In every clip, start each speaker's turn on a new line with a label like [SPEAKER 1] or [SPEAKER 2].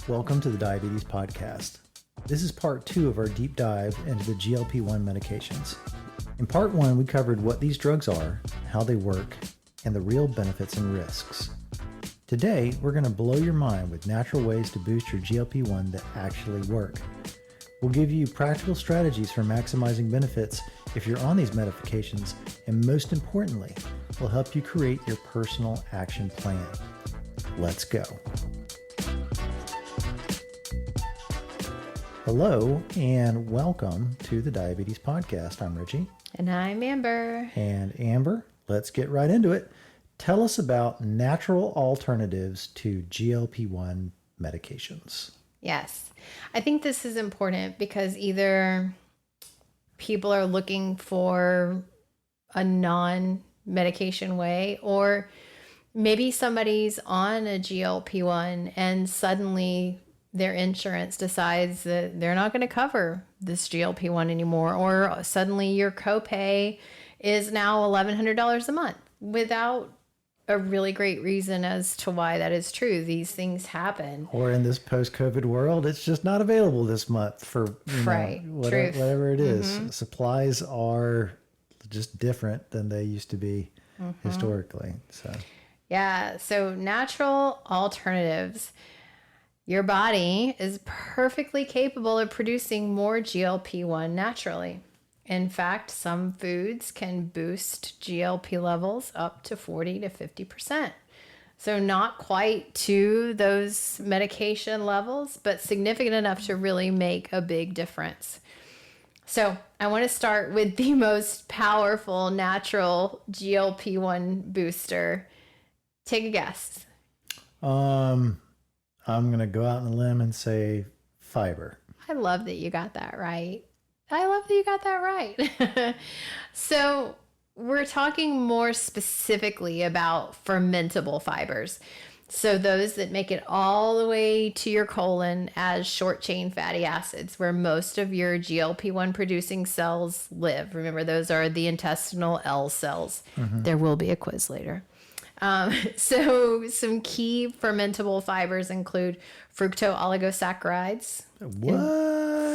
[SPEAKER 1] Welcome to the Diabetes Podcast. This is part 2 of our deep dive into the GLP-1 medications. In part 1, we covered what these drugs are, how they work, and the real benefits and risks. Today, we're going to blow your mind with natural ways to boost your GLP-1 that actually work. We'll give you practical strategies for maximizing benefits if you're on these medications, and most importantly, we'll help you create your personal action plan. Let's go. Hello, and welcome to the Diabetes Podcast. I'm Richie.
[SPEAKER 2] And I'm Amber.
[SPEAKER 1] And Amber, let's get right into it. Tell us about natural alternatives to GLP-1 medications.
[SPEAKER 2] Yes. I think this is important because either people are looking for a non-medication way, or maybe somebody's on a GLP-1 and suddenly their insurance decides that they're not going to cover this GLP-1 anymore, or suddenly your copay is now $1,100 a month without a really great reason as to why that is true. These things happen.
[SPEAKER 1] Or in this post-COVID world, it's just not available this month for whatever it is. Mm-hmm. Supplies are just different than they used to be historically. So natural alternatives. Your body is perfectly capable of producing more GLP-1 naturally. In fact, some foods can boost GLP levels up to 40 to 50%. So not quite to those medication levels, but significant enough to really make a big difference. So I want to start with the most powerful natural GLP-1 booster. Take a guess. I'm going to go out on a limb and say fiber.
[SPEAKER 2] I love that you got that right. So we're talking more specifically about fermentable fibers. So those that make it all the way to your colon as short chain fatty acids, where most of your GLP-1 producing cells live. Remember, those are the intestinal L cells. Mm-hmm. There will be a quiz later. So some key fermentable fibers include fructooligosaccharides.
[SPEAKER 1] What?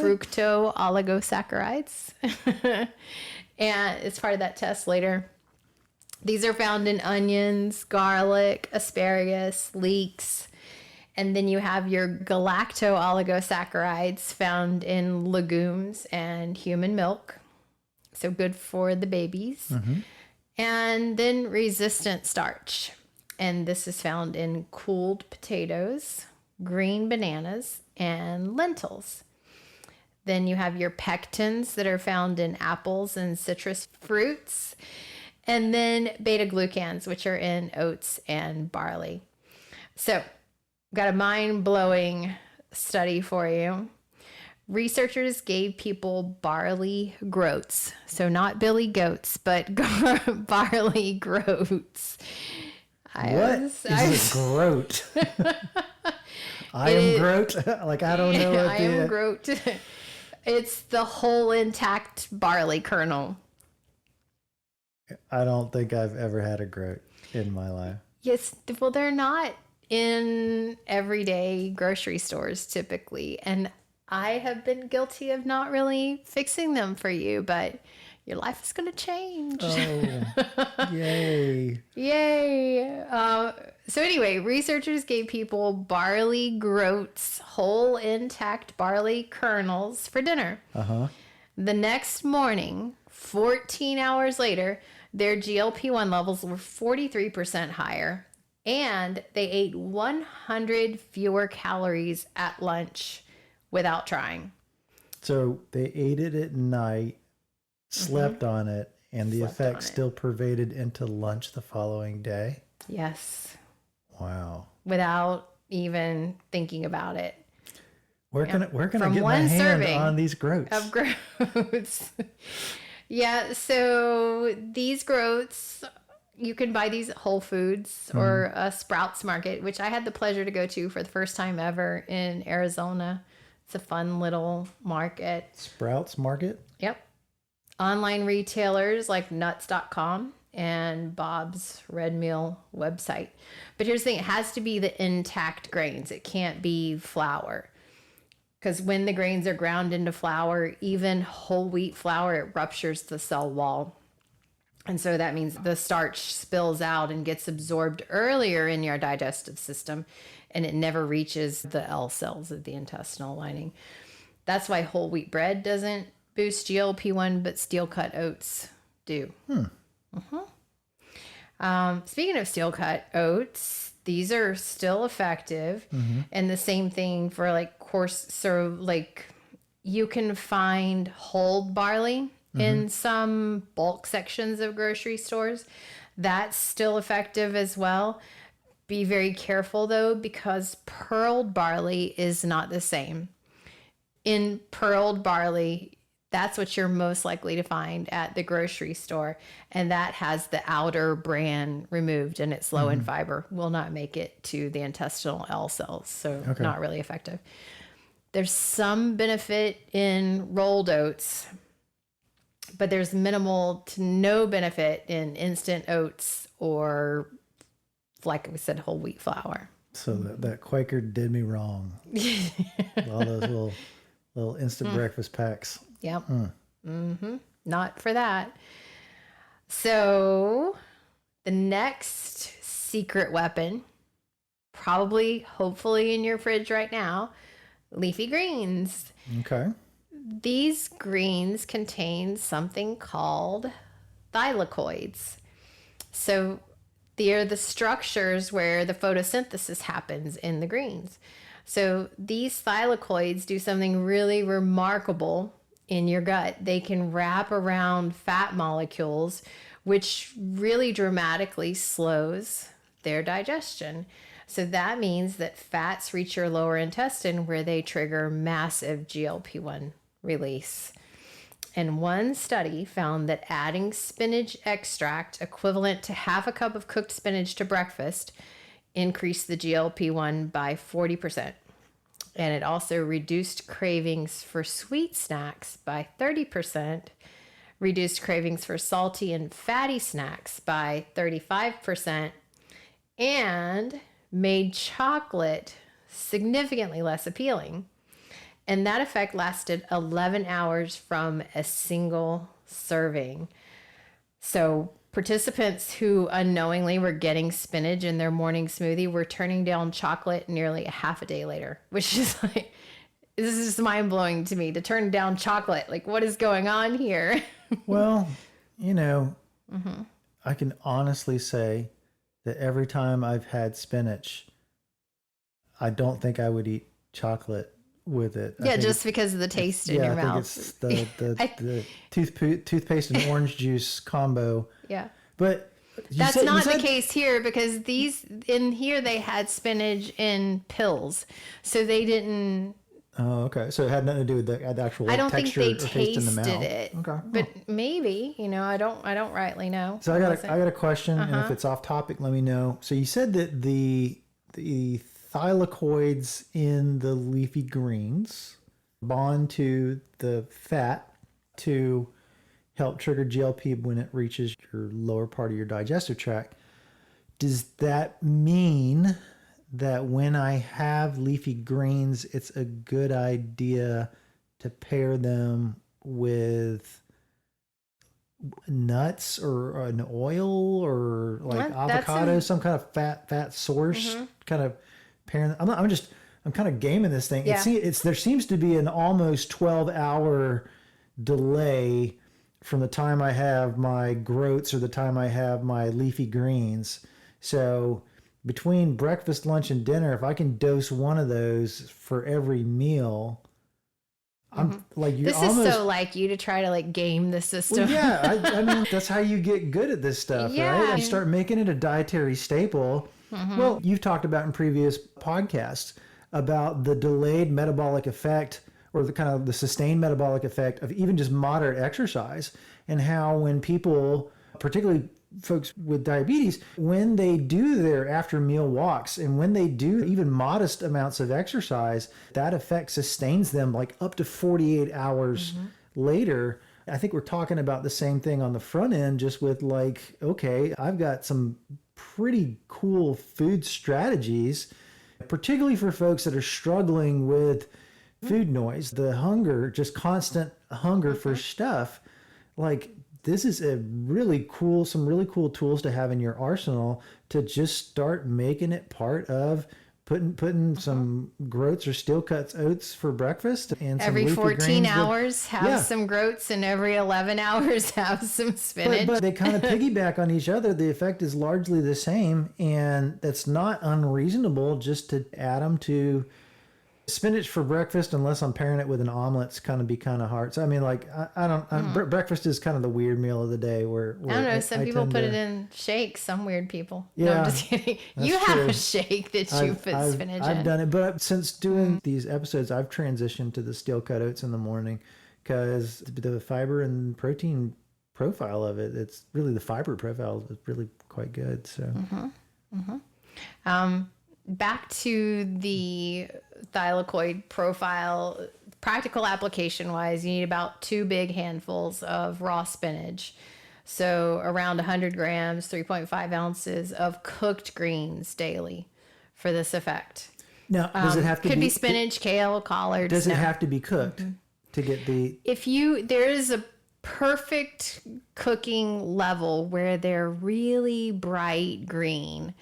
[SPEAKER 2] Fructooligosaccharides. And it's part of that test later. These are found in onions, garlic, asparagus, leeks. And then you have your galactooligosaccharides found in legumes and human milk. So good for the babies. Mm-hmm. And then resistant starch. And this is found in cooled potatoes, green bananas, and lentils. Then you have your pectins that are found in apples and citrus fruits. And then beta-glucans, which are in oats and barley. So, got a mind-blowing study for you. Researchers gave people barley groats. So not billy goats, but barley groats.
[SPEAKER 1] What is a groat? I am groat? Like, I don't know.
[SPEAKER 2] I am groat. It's the whole intact barley kernel.
[SPEAKER 1] I don't think I've ever had a groat in my life.
[SPEAKER 2] Yes, well, they're not in everyday grocery stores typically. And I have been guilty of not really fixing them for you, but your life is going to change.
[SPEAKER 1] Oh, yay.
[SPEAKER 2] Yay. So anyway, researchers gave people barley groats, whole intact barley kernels for dinner. Uh-huh. The next morning, 14 hours later, their GLP-1 levels were 43% higher, and they ate 100 fewer calories at lunch without trying.
[SPEAKER 1] So they ate it at night, slept on it, and the effect still pervaded into lunch the following day?
[SPEAKER 2] Yes.
[SPEAKER 1] Wow.
[SPEAKER 2] Without even thinking about it.
[SPEAKER 1] Where can I get my hand on these groats?
[SPEAKER 2] Of groats. Yeah, so these groats, you can buy these at Whole Foods or a Sprouts Market, which I had the pleasure to go to for the first time ever in Arizona. It's a fun little market.
[SPEAKER 1] Sprouts Market?
[SPEAKER 2] Yep. Online retailers like nuts.com and Bob's Red Meal website. But here's the thing, it has to be the intact grains. It can't be flour. Because when the grains are ground into flour, even whole wheat flour, it ruptures the cell wall. And so that means the starch spills out and gets absorbed earlier in your digestive system, and it never reaches the L cells of the intestinal lining. That's why whole wheat bread doesn't boost GLP-1, but steel cut oats do. Speaking of steel cut oats, these are still effective. And the same thing for like coarse, so like you can find whole barley in some bulk sections of grocery stores. That's still effective as well. Be very careful though, because pearled barley is not the same. In pearled barley, that's what you're most likely to find at the grocery store. And that has the outer bran removed, and it's low in fiber, will not make it to the intestinal L cells. So not really effective. There's some benefit in rolled oats, but there's minimal to no benefit in instant oats or, like we said, whole wheat flour.
[SPEAKER 1] So that Quaker did me wrong. All those little instant breakfast packs.
[SPEAKER 2] Yep. Not for that. So the next secret weapon, probably, hopefully in your fridge right now, leafy greens.
[SPEAKER 1] Okay.
[SPEAKER 2] These greens contain something called thylakoids. So they're the structures where the photosynthesis happens in the greens. So these thylakoids do something really remarkable in your gut. They can wrap around fat molecules, which really dramatically slows their digestion. So that means that fats reach your lower intestine where they trigger massive GLP-1 release. And one study found that adding spinach extract equivalent to half a cup of cooked spinach to breakfast increased the GLP-1 by 40%. And it also reduced cravings for sweet snacks by 30%, reduced cravings for salty and fatty snacks by 35%, and made chocolate significantly less appealing. And that effect lasted 11 hours from a single serving. So participants who unknowingly were getting spinach in their morning smoothie were turning down chocolate nearly a half a day later, which is like, this is just mind blowing to me to turn down chocolate. Like, what is going on here?
[SPEAKER 1] Well, I can honestly say that every time I've had spinach, I don't think I would eat chocolate with it.
[SPEAKER 2] Yeah, just because of the taste in your mouth.
[SPEAKER 1] I think it's the toothpaste and orange juice combo.
[SPEAKER 2] Yeah.
[SPEAKER 1] But
[SPEAKER 2] that's not the case here, because these in here they had spinach in pills. So they didn't.
[SPEAKER 1] Oh, okay. So it had nothing to do with the actual
[SPEAKER 2] I don't think
[SPEAKER 1] texture
[SPEAKER 2] they
[SPEAKER 1] or taste in the mouth.
[SPEAKER 2] tasted it. Okay. But maybe, I don't rightly know.
[SPEAKER 1] So I got a question, and if it's off topic, let me know. So you said that the thylakoids in the leafy greens bond to the fat to help trigger GLP when it reaches your lower part of your digestive tract. Does that mean that when I have leafy greens, it's a good idea to pair them with nuts or an oil or like avocado, some kind of fat source kind of pairing? I'm kind of gaming this thing.
[SPEAKER 2] Yeah.
[SPEAKER 1] There seems to be an almost 12-hour delay from the time I have my groats or the time I have my leafy greens. So between breakfast, lunch, and dinner, if I can dose one of those for every meal, I'm like, you're
[SPEAKER 2] this is so like you to try to like game the system.
[SPEAKER 1] Well, yeah, I mean, that's how you get good at this stuff, right? And start making it a dietary staple. Well, you've talked about in previous podcasts about the delayed metabolic effect, or the kind of the sustained metabolic effect of even just moderate exercise, and how when people, particularly folks with diabetes, when they do their after meal walks and when they do even modest amounts of exercise, that effect sustains them like up to 48 hours later. I think we're talking about the same thing on the front end, just with like, okay, I've got some pretty cool food strategies, particularly for folks that are struggling with food noise, the hunger, just constant hunger for stuff. Like, this is some really cool tools to have in your arsenal to just start making it part of putting some groats or steel cuts oats for breakfast, and
[SPEAKER 2] every
[SPEAKER 1] some
[SPEAKER 2] 14 hours have some groats, and every 11 hours have some spinach.
[SPEAKER 1] But they kind of piggyback on each other. The effect is largely the same, and it's not unreasonable just to add them to spinach for breakfast, unless I'm pairing it with an omelet. It's kind of hard. So I mean, like, I don't. Breakfast is kind of the weird meal of the day. Where
[SPEAKER 2] I don't know. Some people put it in shakes. Some weird people.
[SPEAKER 1] Yeah,
[SPEAKER 2] no, I'm just kidding. You have a shake that you put spinach in.
[SPEAKER 1] I've done it, but since doing these episodes, I've transitioned to the steel cut oats in the morning because the fiber and protein profile of it. It's really the fiber profile is really quite good. So.
[SPEAKER 2] Back to the thylakoid profile, practical application wise, you need about 2 big handfuls of raw spinach. So around 100 grams, 3.5 ounces of cooked greens daily for this effect.
[SPEAKER 1] Now, does it have to
[SPEAKER 2] could be spinach, kale, collards.
[SPEAKER 1] Does it have to be cooked to get the...
[SPEAKER 2] There is a perfect cooking level where they're really bright green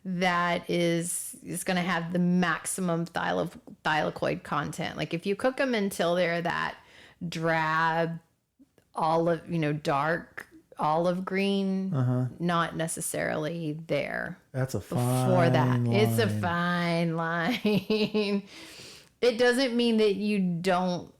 [SPEAKER 2] that is going to have the maximum thylakoid content. Like if you cook them until they're that drab olive, dark olive green, not necessarily there.
[SPEAKER 1] That's a fine line.
[SPEAKER 2] It's a fine line. It doesn't mean that you don't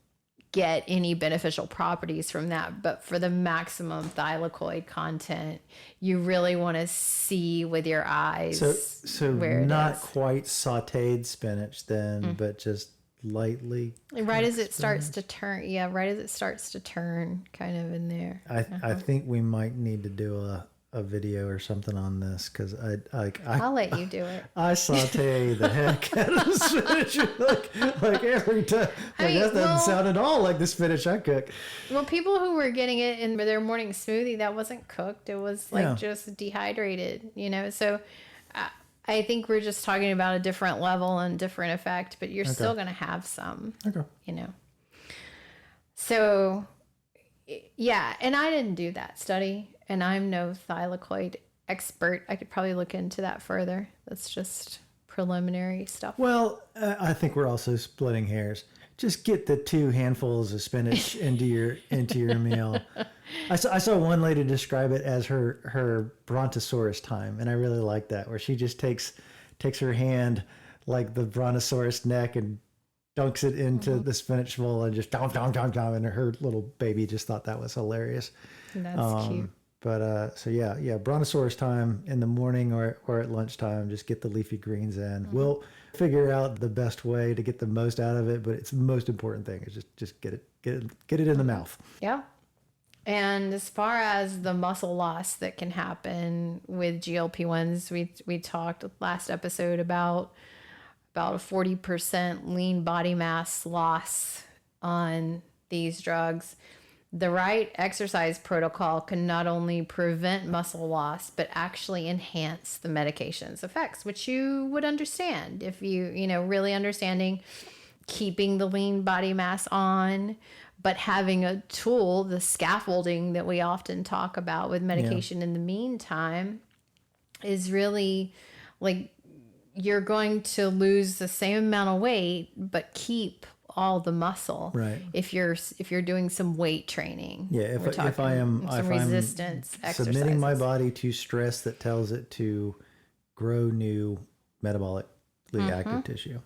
[SPEAKER 2] get any beneficial properties from that, but for the maximum thylakoid content, you really want to see with your eyes.
[SPEAKER 1] So not quite sautéed spinach then, but just lightly
[SPEAKER 2] right as it starts to turn. Yeah, right as it starts to turn, kind of in there.
[SPEAKER 1] I think we might need to do a video or something on this, because
[SPEAKER 2] I'll let you do it.
[SPEAKER 1] I saute the heck out of spinach like every time. That doesn't sound at all like the spinach I cook.
[SPEAKER 2] Well, people who were getting it in their morning smoothie, that wasn't cooked. It was just dehydrated, So I think we're just talking about a different level and different effect, but you're still going to have some, So, yeah, and I didn't do that study. And I'm no thylakoid expert. I could probably look into that further. That's just preliminary stuff.
[SPEAKER 1] Well, I think we're also splitting hairs. Just get the 2 handfuls of spinach into your meal. I saw one lady describe it as her brontosaurus time, and I really like that, where she just takes her hand like the brontosaurus neck and dunks it into the spinach bowl and just dom, and her little baby just thought that was hilarious.
[SPEAKER 2] That's cute.
[SPEAKER 1] But so brontosaurus time in the morning or at lunchtime, just get the leafy greens in. We'll figure out the best way to get the most out of it, but it's the most important thing is just get it in the mouth.
[SPEAKER 2] Yeah. And as far as the muscle loss that can happen with GLP-1s, we talked last episode about a 40% lean body mass loss on these drugs. The right exercise protocol can not only prevent muscle loss, but actually enhance the medication's effects, which you would understand if you really understanding keeping the lean body mass on, but having a tool, the scaffolding that we often talk about with medication in the meantime, is really like you're going to lose the same amount of weight, but keep all the muscle,
[SPEAKER 1] right?
[SPEAKER 2] If you're doing some weight training,
[SPEAKER 1] if I am
[SPEAKER 2] resistance exercises.
[SPEAKER 1] Submitting my body to stress that tells it to grow new metabolically active tissue,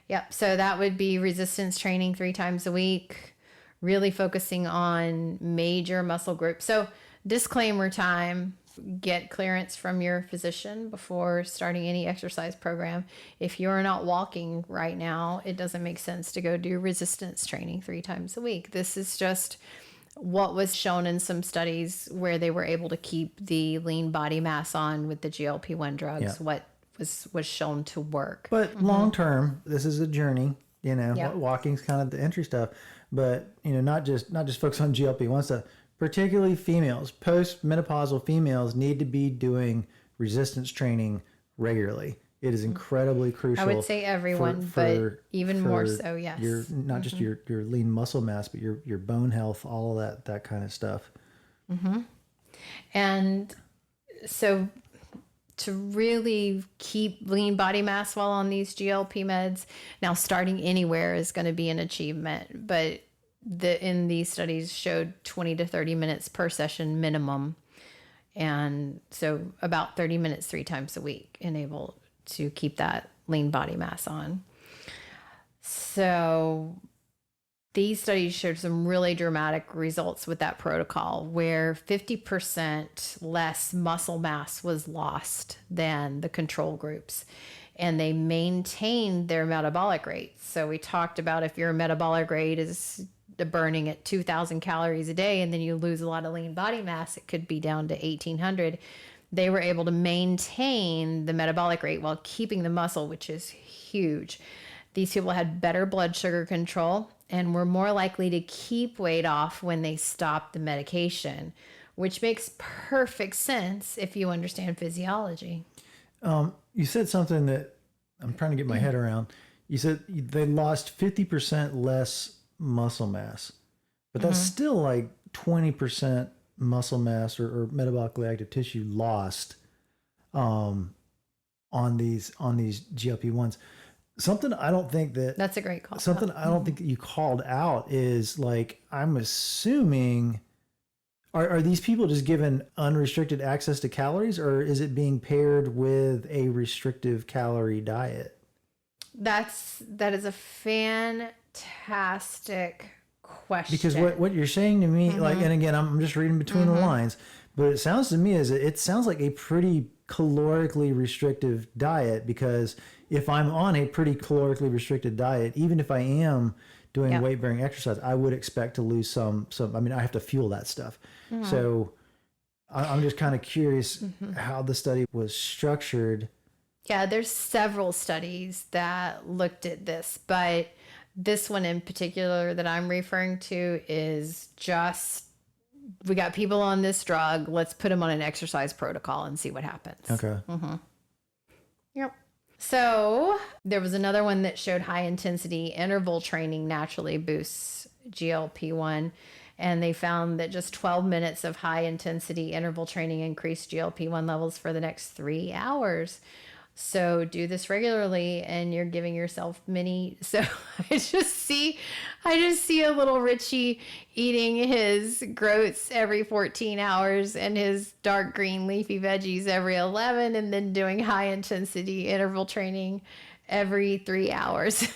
[SPEAKER 2] Yep. So that would be resistance training 3 times a week, really focusing on major muscle groups. So disclaimer time. Get clearance from your physician before starting any exercise program. If you're not walking right now, it doesn't make sense to go do resistance training 3 times a week. This is just what was shown in some studies where they were able to keep the lean body mass on with the GLP-1 drugs, what was shown to work.
[SPEAKER 1] But long term, this is a journey, walking's kind of the entry stuff. but not just folks on GLP-1 stuff. Particularly females, post-menopausal females need to be doing resistance training regularly. It is incredibly crucial.
[SPEAKER 2] I would say everyone, but even more so, yes.
[SPEAKER 1] Your not just your lean muscle mass, but your bone health, all of that kind of stuff.
[SPEAKER 2] And so to really keep lean body mass while on these GLP meds, now starting anywhere is going to be an achievement, but in these studies showed 20 to 30 minutes per session minimum. And so about 30 minutes 3 times a week, and able to keep that lean body mass on. So these studies showed some really dramatic results with that protocol, where 50% less muscle mass was lost than the control groups, and they maintained their metabolic rates. So we talked about if your metabolic rate is burning at 2,000 calories a day and then you lose a lot of lean body mass, it could be down to 1,800. They were able to maintain the metabolic rate while keeping the muscle, which is huge. These people had better blood sugar control and were more likely to keep weight off when they stopped the medication, which makes perfect sense if you understand physiology.
[SPEAKER 1] You said something that I'm trying to get my head around. You said they lost 50% less muscle mass, but that's still like 20% muscle mass or metabolically active tissue lost on these GLP-1s. Something I don't think
[SPEAKER 2] that's a great call.
[SPEAKER 1] Something I don't think that you called out is, like, I'm assuming, are these people just given unrestricted access to calories, or is it being paired with a restrictive calorie diet?
[SPEAKER 2] That is a fantastic question.
[SPEAKER 1] Because what you're saying to me, like, and again, I'm just reading between the lines, but it sounds to me it sounds like a pretty calorically restrictive diet, because if I'm on a pretty calorically restricted diet, even if I am doing weight bearing exercise, I would expect to lose some, I mean, I have to fuel that stuff. So I'm just kind of curious how the study was structured.
[SPEAKER 2] Yeah, there's several studies that looked at this, but this one in particular that I'm referring to is just, we got people on this drug, let's put them on an exercise protocol and see what happens.
[SPEAKER 1] Okay.
[SPEAKER 2] Yep. So there was another one that showed high intensity interval training naturally boosts GLP-1. And they found that just 12 minutes of high intensity interval training increased GLP-1 levels for the next 3 hours. So do this regularly and you're giving yourself many. So I just see a little Richie eating his groats every 14 hours and his dark green leafy veggies every 11, and then doing high intensity interval training every 3 hours.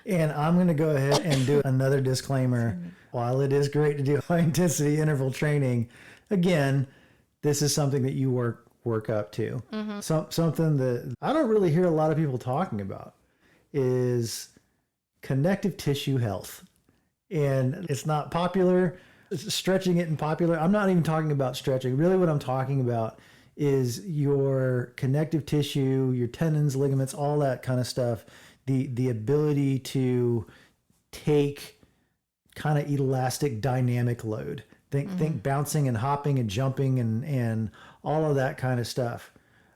[SPEAKER 1] And I'm going to go ahead and do another disclaimer. While it is great to do high intensity interval training, again, this is something that you work up to. Something that I don't really hear a lot of people talking about is connective tissue health. And it's not popular. Stretching isn't popular. I'm not even talking about stretching. Really what I'm talking about is your connective tissue, your tendons, ligaments, all that kind of stuff. The ability to take kind of elastic dynamic load. Think bouncing and hopping and jumping and all of that kind of stuff.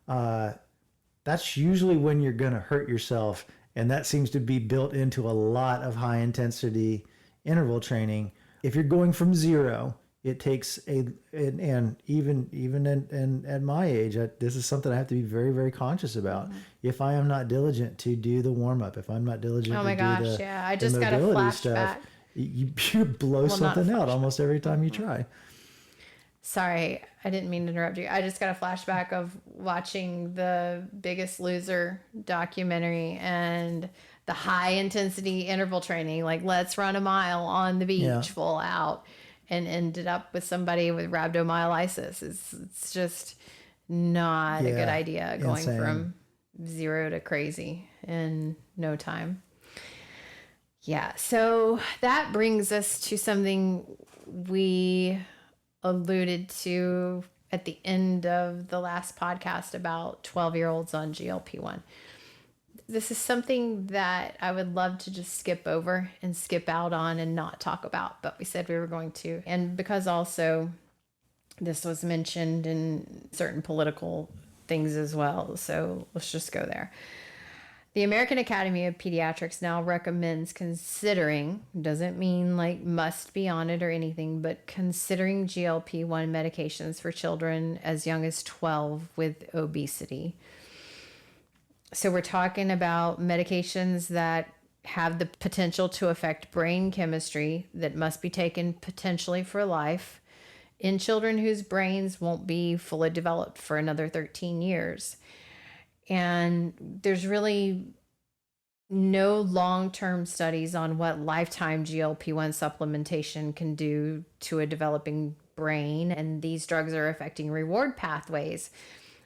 [SPEAKER 1] That's usually when you're going to hurt yourself. And that seems to be built into a lot of high intensity interval training. If you're going from zero, it takes and even at my age, this is something I have to be very, very conscious about. If I am not diligent to do the warm up, if I'm not diligent to do
[SPEAKER 2] I just got a flashback.
[SPEAKER 1] Stuff, you blow something out almost every time you try.
[SPEAKER 2] Sorry, I didn't mean to interrupt you. I just got a flashback of watching the Biggest Loser documentary and the high intensity interval training, like let's run a mile on the beach full out, and ended up with somebody with rhabdomyolysis. It's just not a good idea going from zero to crazy in no time. Yeah, so that brings us to something we alluded to at the end of the last podcast about 12-year-olds on GLP-1. this is something that I would love to just skip over and skip out on and not talk about, but we said we were going to. And because also this was mentioned in certain political things as well. So let's just go there. The American Academy of Pediatrics now recommends considering, doesn't mean like must be on it or anything, but considering GLP-1 medications for children as young as 12 with obesity. So we're talking about medications that have the potential to affect brain chemistry that must be taken potentially for life in children whose brains won't be fully developed for another 13 years. And there's really no long-term studies on what lifetime GLP-1 supplementation can do to a developing brain. And these drugs are affecting reward pathways.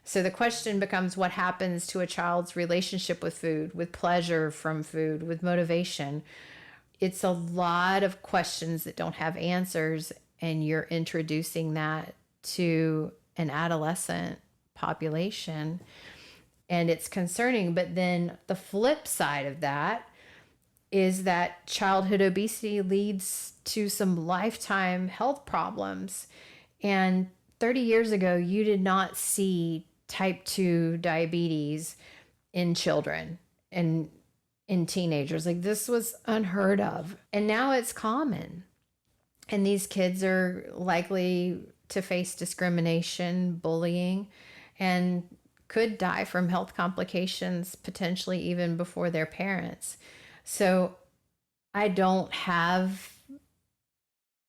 [SPEAKER 2] So the question becomes, what happens to a child's relationship with food, with pleasure from food, with motivation? It's a lot of questions that don't have answers. And you're introducing that to an adolescent population. And it's concerning. But then the flip side of that is that childhood obesity leads to some lifetime health problems. And 30 years ago, you did not see type 2 diabetes in children and in teenagers. Like, this was unheard of. And now it's common. And these kids are likely to face discrimination, bullying, and could die from health complications potentially even before their parents. So I don't have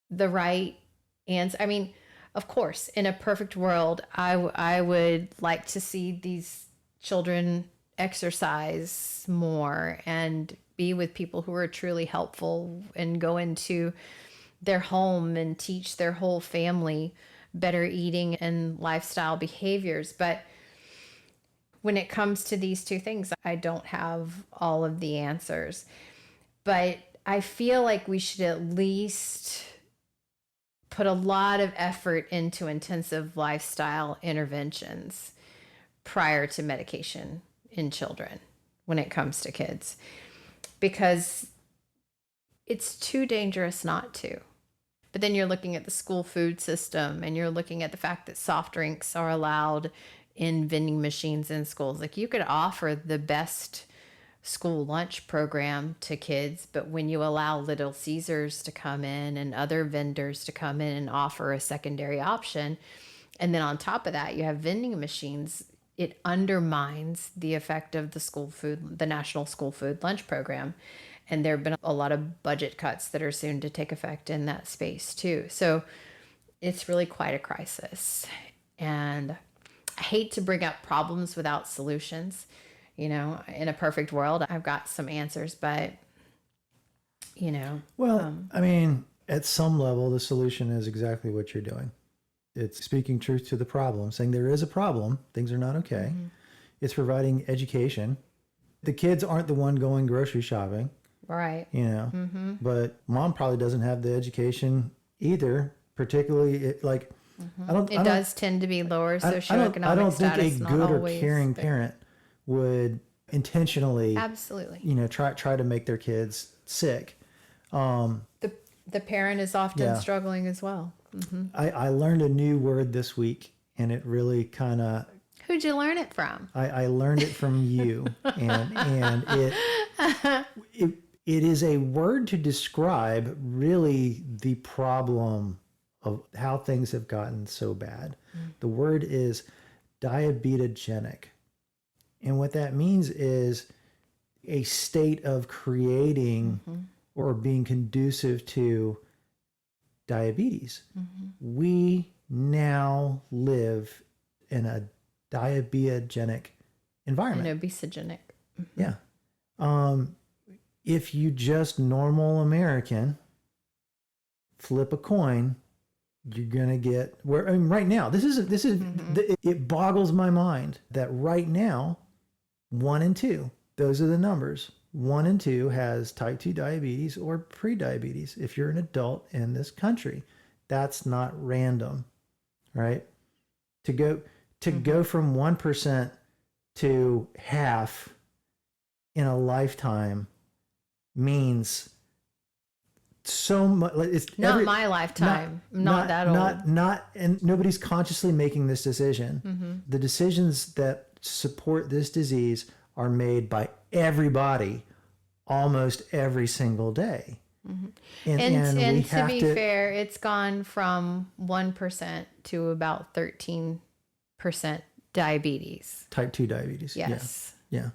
[SPEAKER 2] the right answer. I mean, of course, in a perfect world, I would like to see these children exercise more and be with people who are truly helpful and go into their home and teach their whole family better eating and lifestyle behaviors. But when it comes to these two things, I don't have all of the answers. But I feel like we should at least put a lot of effort into intensive lifestyle interventions prior to medication in children when it comes to kids, because it's too dangerous not to. But then you're looking at the school food system, and you're looking at the fact that soft drinks are allowed in vending machines in schools. Like, you could offer the best school lunch program to kids, but when you allow Little Caesars to come in and other vendors to come in and offer a secondary option, and then on top of that you have vending machines, it undermines the effect of the National School Food Lunch Program. And there have been a lot of budget cuts that are soon to take effect in that space too. So it's really quite a crisis. And I hate to bring up problems without solutions. You know, in a perfect world, I've got some answers, but, you know.
[SPEAKER 1] Well, I mean, at some level, the solution is exactly what you're doing. It's speaking truth to the problem, saying there is a problem, things are not okay. Mm-hmm. It's providing education. The kids aren't the one going grocery shopping.
[SPEAKER 2] Right.
[SPEAKER 1] You know, mm-hmm. But mom probably doesn't have the education either, particularly
[SPEAKER 2] mm-hmm. It does tend to be lower socioeconomic status.
[SPEAKER 1] I don't think a good or caring parent would intentionally,
[SPEAKER 2] absolutely,
[SPEAKER 1] you know, try to make their kids sick.
[SPEAKER 2] The parent is often struggling as well. Mm-hmm.
[SPEAKER 1] I learned a new word this week, and it really kind of.
[SPEAKER 2] Who'd you learn it from?
[SPEAKER 1] I learned it from you, and it is a word to describe really the problem of how things have gotten so bad. Mm. The word is diabetogenic. And what that means is a state of creating mm-hmm. or being conducive to diabetes. Mm-hmm. We now live in a diabetogenic environment.
[SPEAKER 2] An obesogenic.
[SPEAKER 1] Mm-hmm. Yeah. If you just normal American flip a coin, you're gonna get where. I mean, right now, mm-hmm. It boggles my mind that right now, 1 in 2, those are the numbers. 1 in 2 has type 2 diabetes or pre-diabetes. If you're an adult in this country, that's not random, right? To go from 1% to half in a lifetime means so much. It's
[SPEAKER 2] not my lifetime. Not that old.
[SPEAKER 1] And nobody's consciously making this decision.
[SPEAKER 2] Mm-hmm.
[SPEAKER 1] The decisions that support this disease are made by everybody almost every single day.
[SPEAKER 2] Mm-hmm. And to be fair, it's gone from 1% to about 13% diabetes.
[SPEAKER 1] Type 2 diabetes.
[SPEAKER 2] Yes.
[SPEAKER 1] Yeah.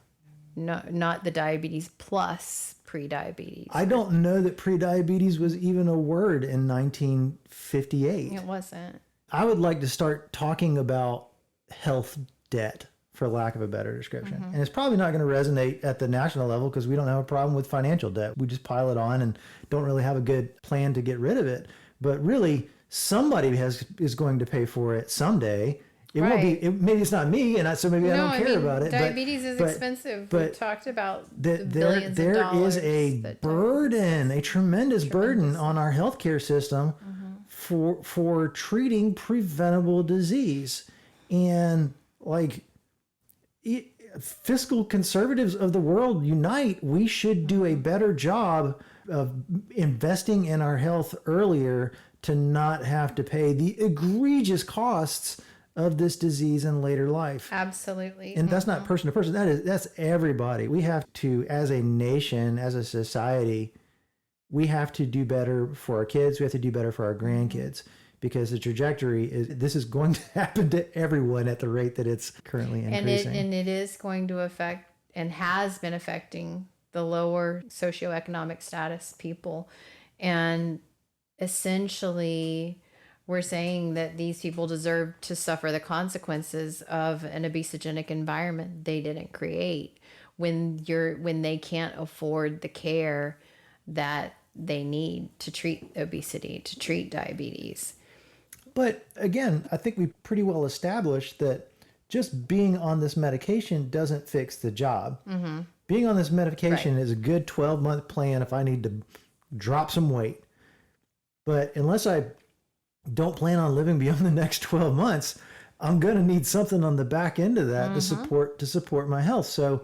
[SPEAKER 2] No, not the diabetes plus pre-diabetes.
[SPEAKER 1] I don't know that pre-diabetes was even a word in 1958.
[SPEAKER 2] It wasn't.
[SPEAKER 1] I would like to start talking about health debt, for lack of a better description.
[SPEAKER 2] Mm-hmm.
[SPEAKER 1] And it's probably not going to resonate at the national level because we don't have a problem with financial debt. We just pile it on and don't really have a good plan to get rid of it. But really, somebody is going to pay for it someday. It won't be. Maybe it's not me, and so maybe I don't care about it.
[SPEAKER 2] Diabetes is expensive. We talked about the billions
[SPEAKER 1] there
[SPEAKER 2] of dollars.
[SPEAKER 1] There is a burden, a tremendous burden on our healthcare system for treating preventable disease, and fiscal conservatives of the world unite. We should do a better job of investing in our health earlier to not have to pay the egregious costs of this disease in later life.
[SPEAKER 2] Absolutely.
[SPEAKER 1] And that's not person to person. That's everybody. We have to, as a nation, as a society, we have to do better for our kids. We have to do better for our grandkids, because the trajectory this is going to happen to everyone at the rate that it's currently increasing.
[SPEAKER 2] And it is going to affect, and has been affecting, the lower socioeconomic status people. And essentially, we're saying that these people deserve to suffer the consequences of an obesogenic environment they didn't create, when they can't afford the care that they need to treat obesity, to treat diabetes.
[SPEAKER 1] But again, I think we pretty well established that just being on this medication doesn't fix the job. Mm-hmm. Being on this medication is a good 12-month plan if I need to drop some weight. But unless I don't plan on living beyond the next 12 months, I'm going to need something on the back end of that to support my health. So,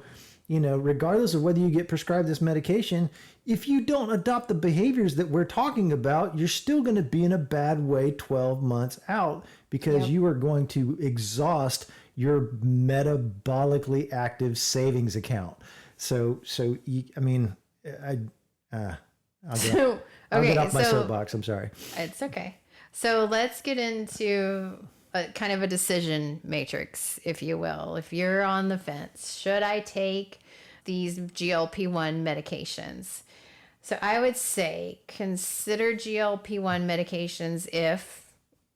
[SPEAKER 1] regardless of whether you get prescribed this medication, if you don't adopt the behaviors that we're talking about, you're still going to be in a bad way 12 months out, because you are going to exhaust your metabolically active savings account. I'll get off my soapbox. I'm sorry.
[SPEAKER 2] It's okay. So let's get into a kind of a decision matrix, if you will. If you're on the fence, should I take these GLP-1 medications? So I would say consider GLP-1 medications if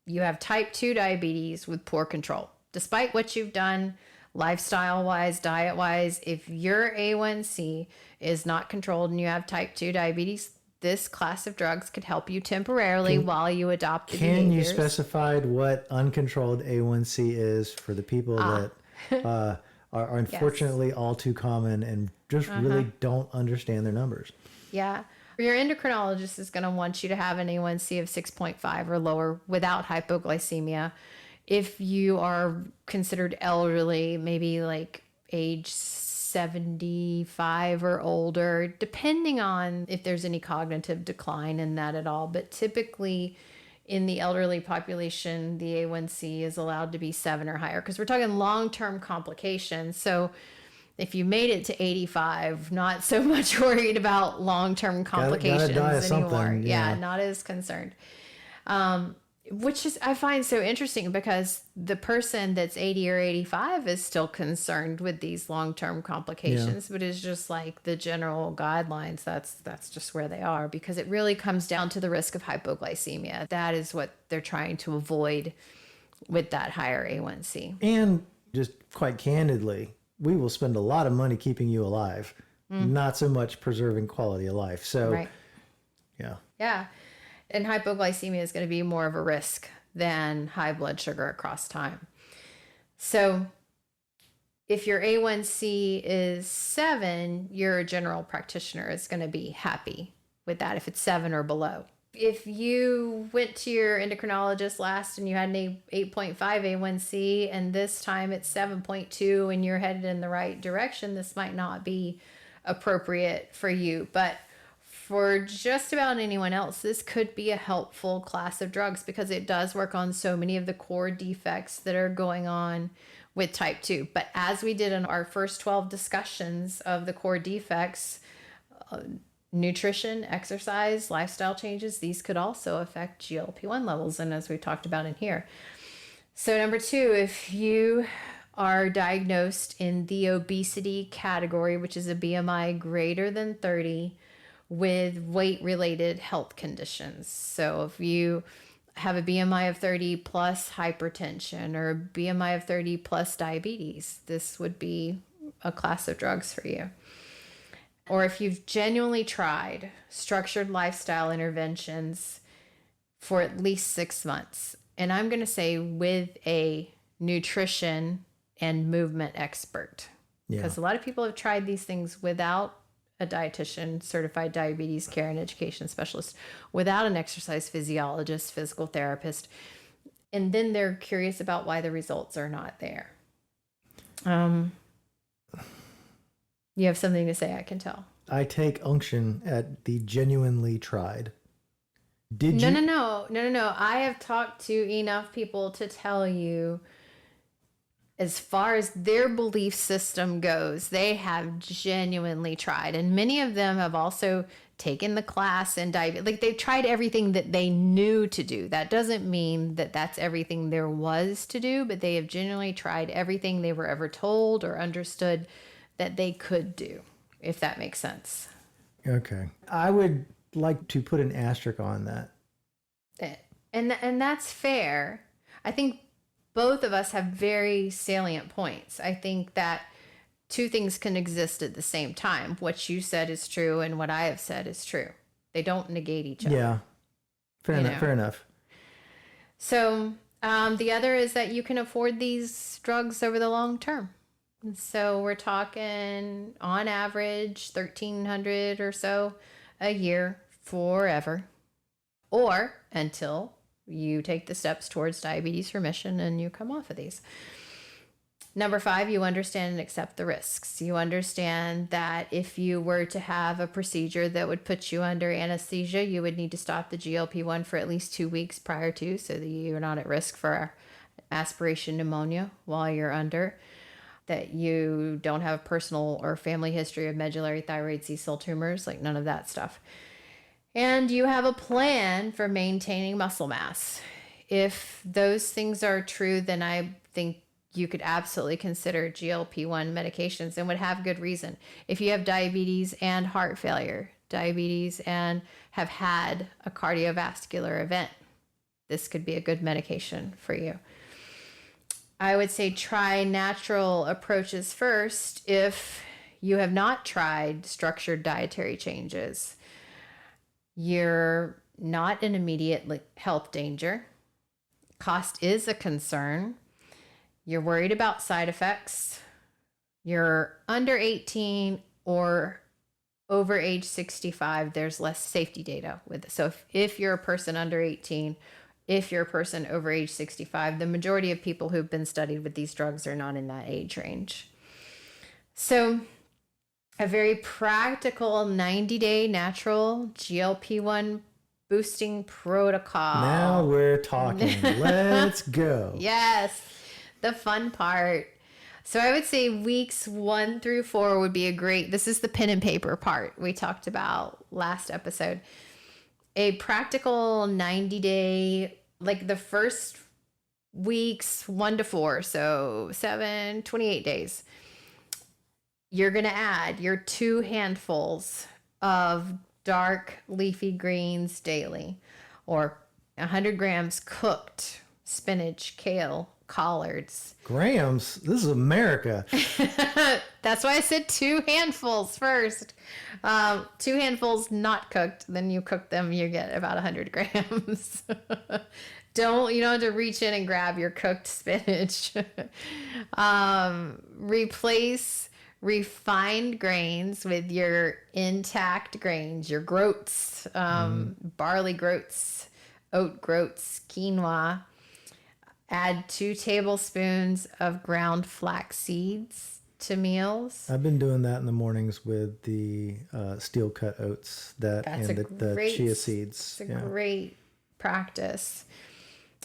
[SPEAKER 2] you have type 2 diabetes with poor control. Despite what you've done lifestyle-wise, diet-wise, if your A1C is not controlled and you have type 2 diabetes, this class of drugs could help you temporarily while you adopt the behaviors.
[SPEAKER 1] Can you specify what uncontrolled A1C is for the people that are unfortunately all too common and just really don't understand their numbers?
[SPEAKER 2] Yeah. Your endocrinologist is going to want you to have an A1C of 6.5 or lower without hypoglycemia. If you are considered elderly, maybe like age 75 or older, depending on if there's any cognitive decline in that at all. But typically in the elderly population, the A1C is allowed to be 7 or higher, because we're talking long-term complications. So if you made it to 85, not so much worried about long-term complications anymore. Yeah, not as concerned. Which is, I find so interesting, because the person that's 80 or 85 is still concerned with these long-term complications, but it's just like the general guidelines. That's just where they are, because it really comes down to the risk of hypoglycemia. That is what they're trying to avoid with that higher A1C.
[SPEAKER 1] And just quite candidly, we will spend a lot of money keeping you alive, not so much preserving quality of life. So,
[SPEAKER 2] Yeah. And hypoglycemia is going to be more of a risk than high blood sugar across time. So if your A1C is 7, your general practitioner is going to be happy with that if it's 7 or below. If you went to your endocrinologist last and you had an 8.5 A1C and this time it's 7.2 and you're headed in the right direction, this might not be appropriate for you. But for just about anyone else, this could be a helpful class of drugs because it does work on so many of the core defects that are going on with type 2. But as we did in our first 12 discussions of the core defects, nutrition, exercise, lifestyle changes, these could also affect GLP-1 levels. And as we talked about in here. So number 2, if you are diagnosed in the obesity category, which is a BMI greater than 30, with weight-related health conditions. So if you have a BMI of 30 plus hypertension or a BMI of 30 plus diabetes, this would be a class of drugs for you. Or if you've genuinely tried structured lifestyle interventions for at least 6 months, and I'm going to say with a nutrition and movement expert, because a lot of people have tried these things without a dietitian, certified diabetes care and education specialist, without an exercise physiologist, physical therapist. And then they're curious about why the results are not there. You have something to say, I can tell.
[SPEAKER 1] I take unction at the genuinely tried. Did you?
[SPEAKER 2] No. I have talked to enough people to tell you, as far as their belief system goes, they have genuinely tried. And many of them have also taken the class and like they've tried everything that they knew to do. That doesn't mean that that's everything there was to do, but they have genuinely tried everything they were ever told or understood that they could do, if that makes sense.
[SPEAKER 1] Okay. I would like to put an asterisk on that.
[SPEAKER 2] And that's fair. I think both of us have very salient points. I think that two things can exist at the same time. What you said is true, and what I have said is true. They don't negate each other.
[SPEAKER 1] Yeah. Fair enough.
[SPEAKER 2] So the other is that you can afford these drugs over the long term. So we're talking on average $1,300 or so a year forever, or until you take the steps towards diabetes remission and you come off of these. Number 5, you understand and accept the risks. You understand that if you were to have a procedure that would put you under anesthesia, you would need to stop the GLP-1 for at least 2 weeks prior to, so that you're not at risk for aspiration pneumonia while you're under. That you don't have a personal or family history of medullary thyroid C-cell tumors, like none of that stuff. And you have a plan for maintaining muscle mass. If those things are true, then I think you could absolutely consider GLP-1 medications, and would have good reason. If you have diabetes and heart failure, diabetes and have had a cardiovascular event, this could be a good medication for you. I would say try natural approaches first if you have not tried structured dietary changes. You're not in immediate health danger. Cost is a concern. You're worried about side effects. You're under 18 or over age 65, there's less safety data with it. So if you're a person under 18, if you're a person over age 65, the majority of people who've been studied with these drugs are not in that age range. So a very practical 90-day natural GLP-1 boosting protocol.
[SPEAKER 1] Now we're talking. Let's go.
[SPEAKER 2] Yes, the fun part. So I would say weeks 1 through 4 would be this is the pen and paper part we talked about last episode. A practical 90-day, like the first weeks 1 to 4, so 7, 28 days. You're going to add your 2 handfuls of dark leafy greens daily, or 100 grams cooked spinach, kale, collards.
[SPEAKER 1] Grams? This is America.
[SPEAKER 2] That's why I said 2 handfuls first. 2 handfuls not cooked. Then you cook them, you get about 100 grams. You don't have to reach in and grab your cooked spinach. Replace refined grains with your intact grains, your groats, barley groats, oat groats, quinoa. Add 2 tablespoons of ground flax seeds to meals.
[SPEAKER 1] I've been doing that in the mornings with the steel cut oats the chia seeds.
[SPEAKER 2] It's a great practice.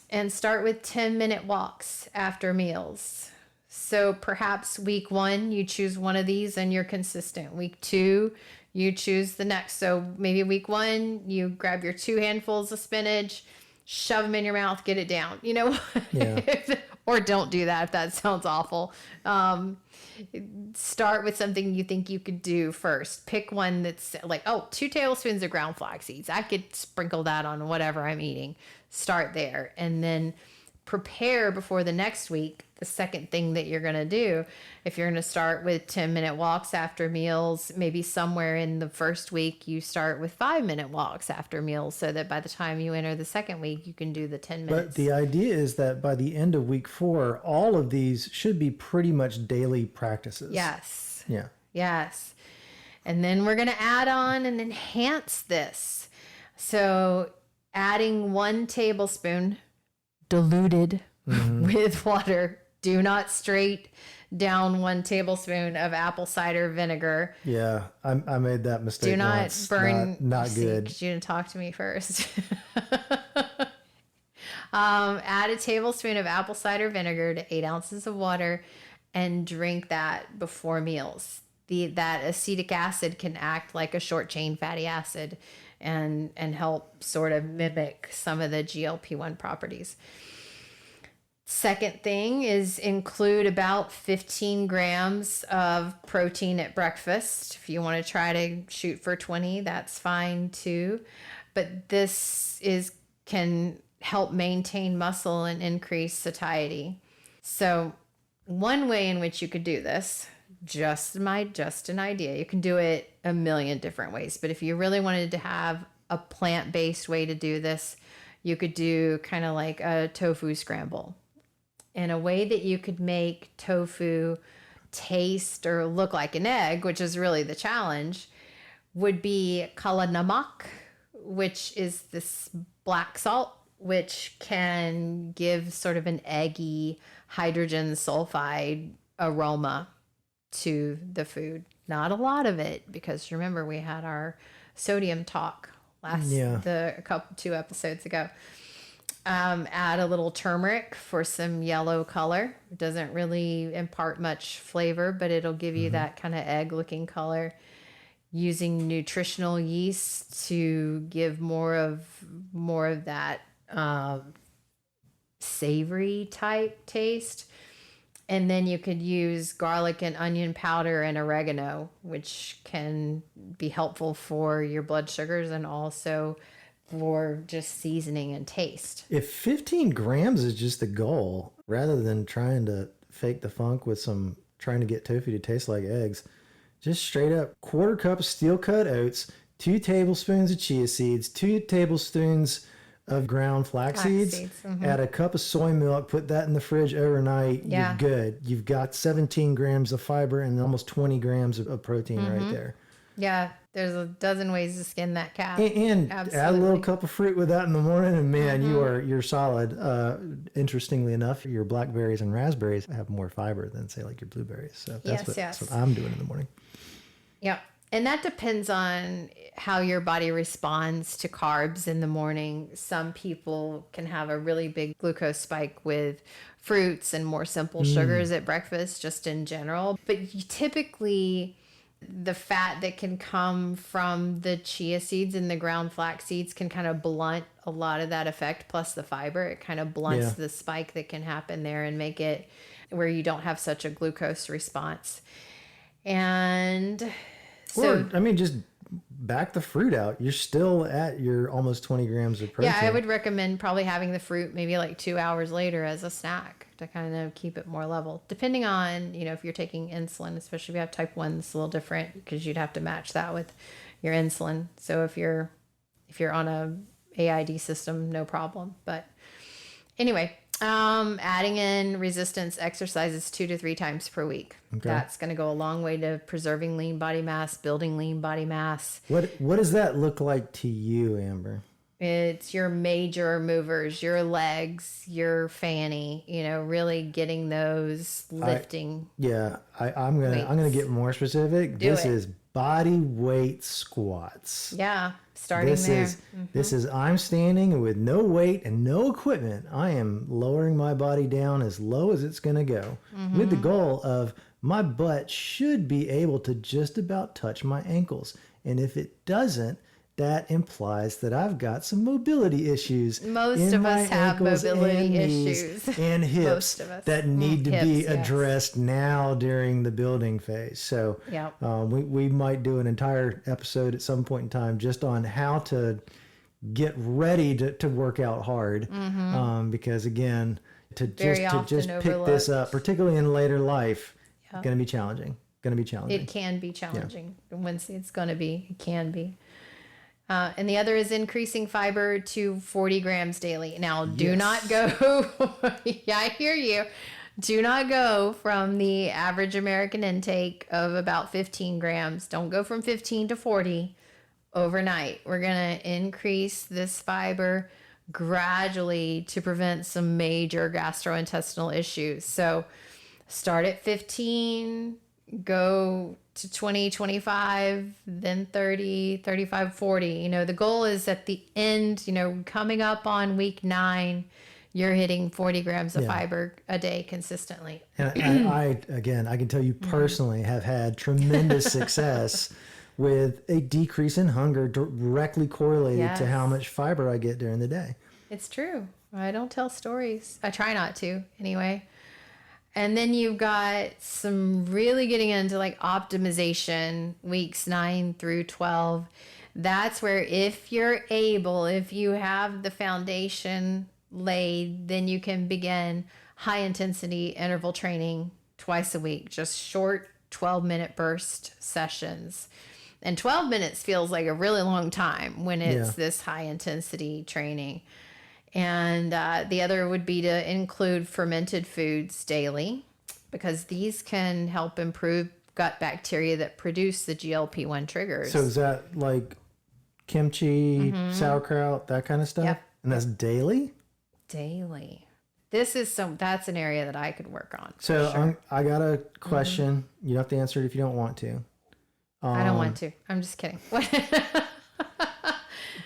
[SPEAKER 2] And start with 10-minute walks after meals. So perhaps week 1, you choose one of these and you're consistent. Week 2, you choose the next. So maybe week 1, you grab your 2 handfuls of spinach, shove them in your mouth, get it down. You know, or don't do that if that sounds awful. Start with something you think you could do first. Pick one that's like, 2 tablespoons of ground flax seeds. I could sprinkle that on whatever I'm eating. Start there. And then prepare before the next week the second thing that you're going to do. If you're going to start with 10-minute walks after meals, maybe somewhere in the first week you start with 5-minute walks after meals, so that by the time you enter the second week you can do the 10 minutes.
[SPEAKER 1] But the idea is that by the end of week 4, all of these should be pretty much daily practices.
[SPEAKER 2] Yes.
[SPEAKER 1] Yeah.
[SPEAKER 2] Yes. And then we're going to add on and enhance this. So adding 1 tablespoon diluted with water. Do not straight down 1 tablespoon of apple cider vinegar.
[SPEAKER 1] Yeah, I made that mistake.
[SPEAKER 2] Do not
[SPEAKER 1] once.
[SPEAKER 2] burn.
[SPEAKER 1] Not good.
[SPEAKER 2] Because you didn't talk to me first. Add a tablespoon of apple cider vinegar to 8 ounces of water and drink that before meals. That acetic acid can act like a short chain fatty acid and help sort of mimic some of the GLP-1 properties. Second thing is include about 15 grams of protein at breakfast. If you want to try to shoot for 20, that's fine too. But this can help maintain muscle and increase satiety. So one way in which you could do this, just an idea. You can do it a million different ways. But if you really wanted to have a plant-based way to do this, you could do kind of like a tofu scramble. And a way that you could make tofu taste or look like an egg, which is really the challenge, would be kala namak, which is this black salt, which can give sort of an eggy hydrogen sulfide aroma to the food. Not a lot of it, because remember we had our sodium talk a couple 2 episodes ago. Add a little turmeric for some yellow color. It doesn't really impart much flavor, but it'll give you that kind of egg looking color. Using nutritional yeast to give more of that savory type taste. And then you could use garlic and onion powder and oregano, which can be helpful for your blood sugars and also for just seasoning and taste.
[SPEAKER 1] If 15 grams is just the goal, rather than trying to fake the funk with trying to get tofu to taste like eggs, just straight up 1/4 cup of steel cut oats, 2 tablespoons of chia seeds, 2 tablespoons of ground flax seeds, add a cup of soy milk, put that in the fridge overnight. You're good. You've got 17 grams of fiber and almost 20 grams of protein right there.
[SPEAKER 2] Yeah, there's a dozen ways to skin that cat.
[SPEAKER 1] And add a little cup of fruit with that in the morning, and man, you're solid. Interestingly enough, your blackberries and raspberries have more fiber than, say, like your blueberries. So that's what I'm doing in the morning.
[SPEAKER 2] Yeah, and that depends on how your body responds to carbs in the morning. Some people can have a really big glucose spike with fruits and more simple sugars at breakfast, just in general. But typically, the fat that can come from the chia seeds and the ground flax seeds can kind of blunt a lot of that effect, plus the fiber. It kind of blunts the spike that can happen there and make it where you don't have such a glucose response. And so,
[SPEAKER 1] just back the fruit out. You're still at your almost 20 grams of protein.
[SPEAKER 2] Yeah, I would recommend probably having the fruit maybe like 2 hours later as a snack to kind of keep it more level. Depending on, if you're taking insulin, especially if you have type 1, it's a little different because you'd have to match that with your insulin. So if you're on a AID system, no problem. But anyway, adding in resistance exercises 2 to 3 times per week. Okay. That's going to go a long way to preserving lean body mass, building lean body mass.
[SPEAKER 1] What does that look like to you, Amber?
[SPEAKER 2] It's your major movers, your legs, your fanny, really getting those lifting.
[SPEAKER 1] I'm gonna get more specific. This is body weight squats.
[SPEAKER 2] Yeah, starting there.
[SPEAKER 1] This is I'm standing with no weight and no equipment. I am lowering my body down as low as it's gonna go, with the goal of my butt should be able to just about touch my ankles. And if it doesn't, that implies that I've got some mobility issues.
[SPEAKER 2] Most of us have mobility issues.
[SPEAKER 1] And hips that need to be addressed now during the building phase. So we might do an entire episode at some point in time just on how to get ready to work out hard. Because again, to just pick this up, particularly in later life, going to be challenging. It
[SPEAKER 2] can be challenging. Once it can be. And the other is increasing fiber to 40 grams daily. Now, do not go, I hear you. Do not go from the average American intake of about 15 grams. Don't go from 15 to 40 overnight. We're going to increase this fiber gradually to prevent some major gastrointestinal issues. So start at 15, go to 20, 25, then 30, 35, 40. The goal is at the end, coming up on week 9, you're hitting 40 grams of fiber a day consistently.
[SPEAKER 1] And I can tell you personally have had tremendous success with a decrease in hunger directly correlated to how much fiber I get during the day.
[SPEAKER 2] It's true. I don't tell stories. I try not to anyway. And then you've got some really getting into like optimization weeks 9 through 12. That's where if you have the foundation laid, then you can begin high intensity interval training twice a week, just short 12-minute burst sessions. And 12 minutes feels like a really long time when it's this high intensity training. And the other would be to include fermented foods daily, because these can help improve gut bacteria that produce the GLP-1 triggers.
[SPEAKER 1] So is that like kimchi, sauerkraut, that kind of stuff?
[SPEAKER 2] Yep.
[SPEAKER 1] And that's daily?
[SPEAKER 2] Daily. That's an area that I could work on.
[SPEAKER 1] So
[SPEAKER 2] sure.
[SPEAKER 1] I got a question. You don't have to answer it if you don't want to.
[SPEAKER 2] I don't want to. I'm just kidding.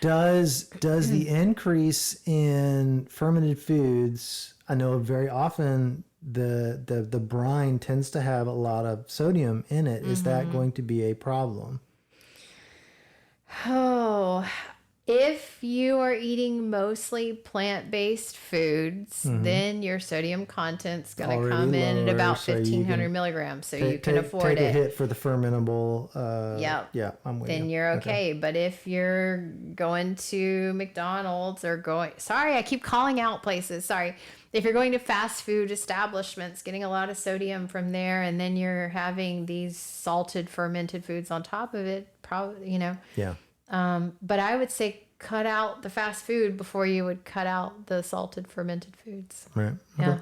[SPEAKER 1] Does the increase in fermented foods, I know very often the brine tends to have a lot of sodium in it. Is that going to be a problem?
[SPEAKER 2] Oh, if you are eating mostly plant-based foods, then your sodium content's going to come in at about 1,500 milligrams, so you can afford it.
[SPEAKER 1] Take a hit for the fermentable. Yeah, I'm with you.
[SPEAKER 2] Then you're okay. But if you're going to McDonald's sorry, I keep calling out places. Sorry. If you're going to fast food establishments, getting a lot of sodium from there, and then you're having these salted fermented foods on top of it, probably,
[SPEAKER 1] Yeah.
[SPEAKER 2] But I would say cut out the fast food before you would cut out the salted fermented foods.
[SPEAKER 1] Right.
[SPEAKER 2] Okay.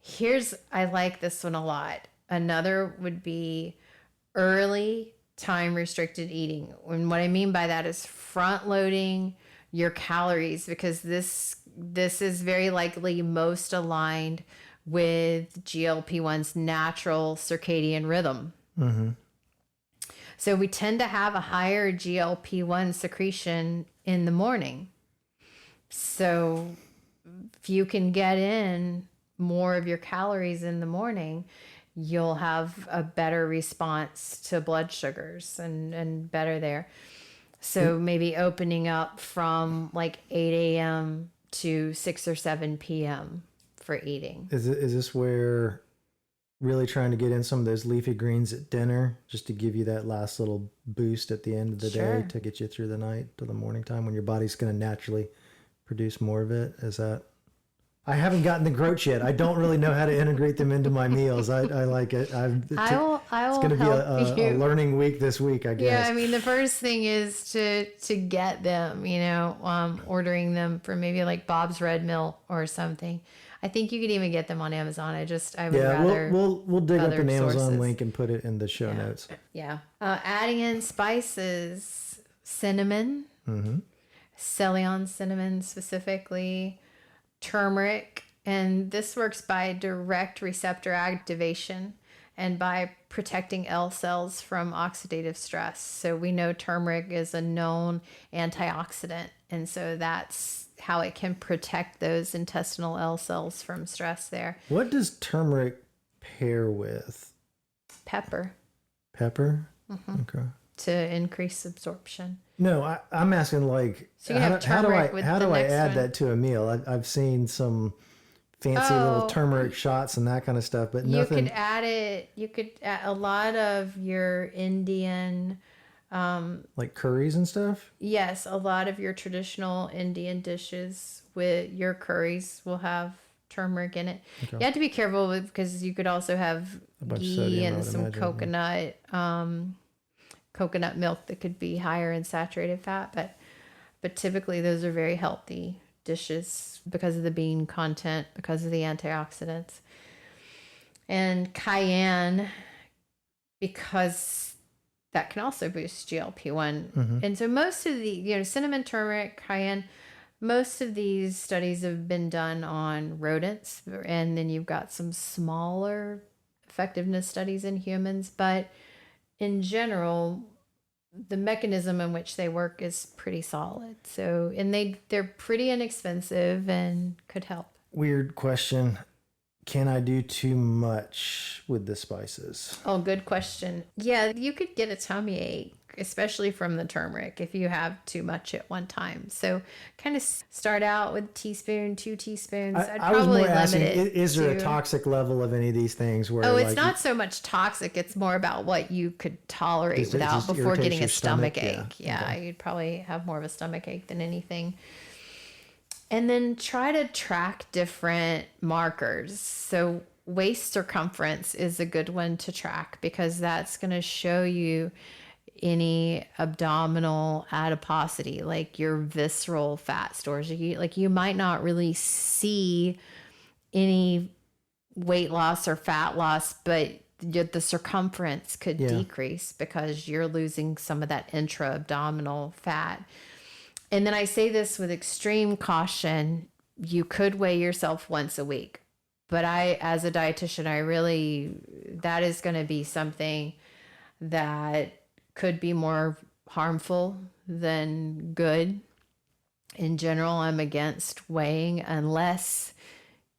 [SPEAKER 2] Yeah. I like this one a lot. Another would be early time restricted eating. And what I mean by that is front loading your calories, because this is very likely most aligned with GLP-1's natural circadian rhythm. So we tend to have a higher GLP-1 secretion in the morning. So if you can get in more of your calories in the morning, you'll have a better response to blood sugars and better there. So maybe opening up from like 8 a.m. to 6 or 7 p.m. for eating.
[SPEAKER 1] Is this where really trying to get in some of those leafy greens at dinner just to give you that last little boost at the end of the day to get you through the night to the morning time when your body's going to naturally produce more of it? Is that... I haven't gotten the groats yet. I don't really know how to integrate them into my meals. I like it. It's going to be a learning week this week, I guess.
[SPEAKER 2] Yeah, I mean, the first thing is to get them, ordering them from maybe like Bob's Red Mill or something. I think you could even get them on Amazon. I would rather...
[SPEAKER 1] We'll dig up an Amazon
[SPEAKER 2] sources.
[SPEAKER 1] link and put it in the show notes.
[SPEAKER 2] Yeah. Adding in spices, cinnamon, Ceylon cinnamon specifically, turmeric, and this works by direct receptor activation and by protecting L cells from oxidative stress. So we know turmeric is a known antioxidant, and so that's how it can protect those intestinal L cells from stress there.
[SPEAKER 1] What does turmeric pair with?
[SPEAKER 2] Pepper.
[SPEAKER 1] Pepper? Mm-hmm. Okay.
[SPEAKER 2] To increase absorption.
[SPEAKER 1] No, I'm asking like,
[SPEAKER 2] so how do I
[SPEAKER 1] add that to a meal? I've seen some fancy little turmeric shots and that kind of stuff, but nothing.
[SPEAKER 2] You could add it. You could add a lot of your Indian,
[SPEAKER 1] like curries and stuff.
[SPEAKER 2] Yes, a lot of your traditional Indian dishes with your curries will have turmeric in it. Okay. You have to be careful because you could also have ghee and some coconut. Coconut milk that could be higher in saturated fat, but typically those are very healthy dishes because of the bean content, because of the antioxidants. And cayenne, because that can also boost GLP-1. Mm-hmm. And so most of the, cinnamon, turmeric, cayenne, most of these studies have been done on rodents, and then you've got some smaller effectiveness studies in humans, but in general, the mechanism in which they work is pretty solid. So, and they're pretty inexpensive and could help.
[SPEAKER 1] Weird question. Can I do too much with the spices?
[SPEAKER 2] Oh, good question. Yeah, you could get a tummy ache, especially from the turmeric, if you have too much at one time. So kind of start out with a teaspoon, 2 teaspoons.
[SPEAKER 1] I was more asking, is there a toxic level of any of these things? Where
[SPEAKER 2] it's not so much toxic. It's more about what you could tolerate without before getting a stomach ache. Yeah, okay. You'd probably have more of a stomach ache than anything. And then try to track different markers. So waist circumference is a good one to track because that's going to show you any abdominal adiposity, like your visceral fat stores. You might not really see any weight loss or fat loss, but the circumference could decrease because you're losing some of that intra-abdominal fat. And then I say this with extreme caution. You could weigh yourself once a week, but as a dietitian, that is going to be something that could be more harmful than good. In general, I'm against weighing unless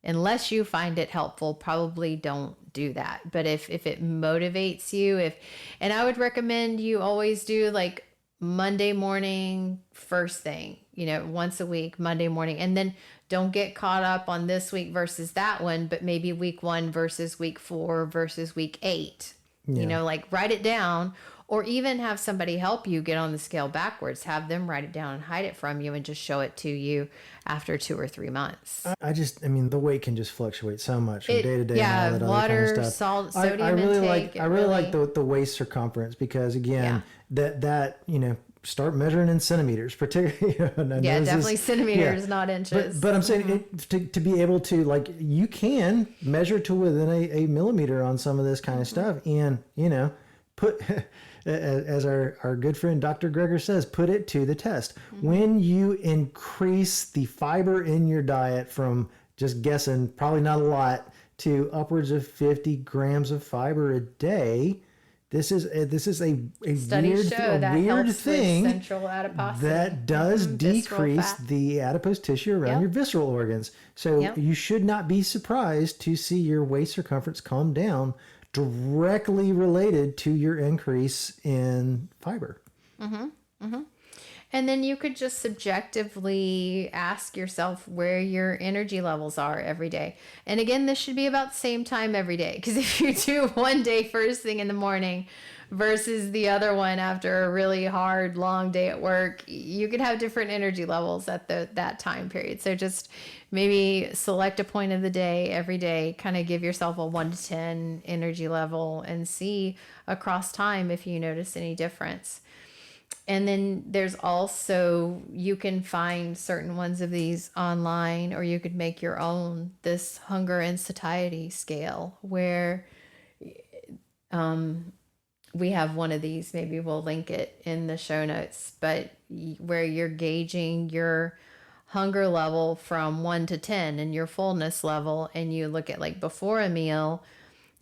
[SPEAKER 2] you find it helpful. Probably don't do that. But if it motivates you, and I would recommend you always do like Monday morning first thing, once a week, Monday morning, and then don't get caught up on this week versus that one, but maybe week 1 versus week 4 versus week 8. Like write it down. Or even have somebody help you get on the scale backwards. Have them write it down and hide it from you and just show it to you after 2 or 3 months.
[SPEAKER 1] The weight can just fluctuate so much from day to day.
[SPEAKER 2] Yeah,
[SPEAKER 1] and all that
[SPEAKER 2] water,
[SPEAKER 1] other kind of stuff.
[SPEAKER 2] salt, sodium
[SPEAKER 1] intake. I really like
[SPEAKER 2] the
[SPEAKER 1] the waist circumference because, again, that start measuring in centimeters, particularly.
[SPEAKER 2] Definitely centimeters, not inches.
[SPEAKER 1] But I'm saying to be able to, you can measure to within a millimeter on some of this kind of stuff and, put... As our good friend Dr. Greger says, put it to the test. Mm-hmm. When you increase the fiber in your diet from just guessing, probably not a lot, to upwards of 50 grams of fiber a day, this is a weird thing that does decrease the adipose tissue around your visceral organs. So you should not be surprised to see your waist circumference come down, directly related to your increase in fiber.
[SPEAKER 2] Mm-hmm. Mm-hmm. And then you could just subjectively ask yourself where your energy levels are every day. And again, this should be about the same time every day. Because if you do one day first thing in the morning versus the other one after a really hard, long day at work, you could have different energy levels at that time period. So just maybe select a point of the day every day, kind of give yourself a 1 to 10 energy level and see across time if you notice any difference. And then there's also, you can find certain ones of these online, or you could make your own, this hunger and satiety scale, where we have one of these, maybe we'll link it in the show notes, but where you're gauging your hunger level from 1 to 10 and your fullness level, and you look at like before a meal,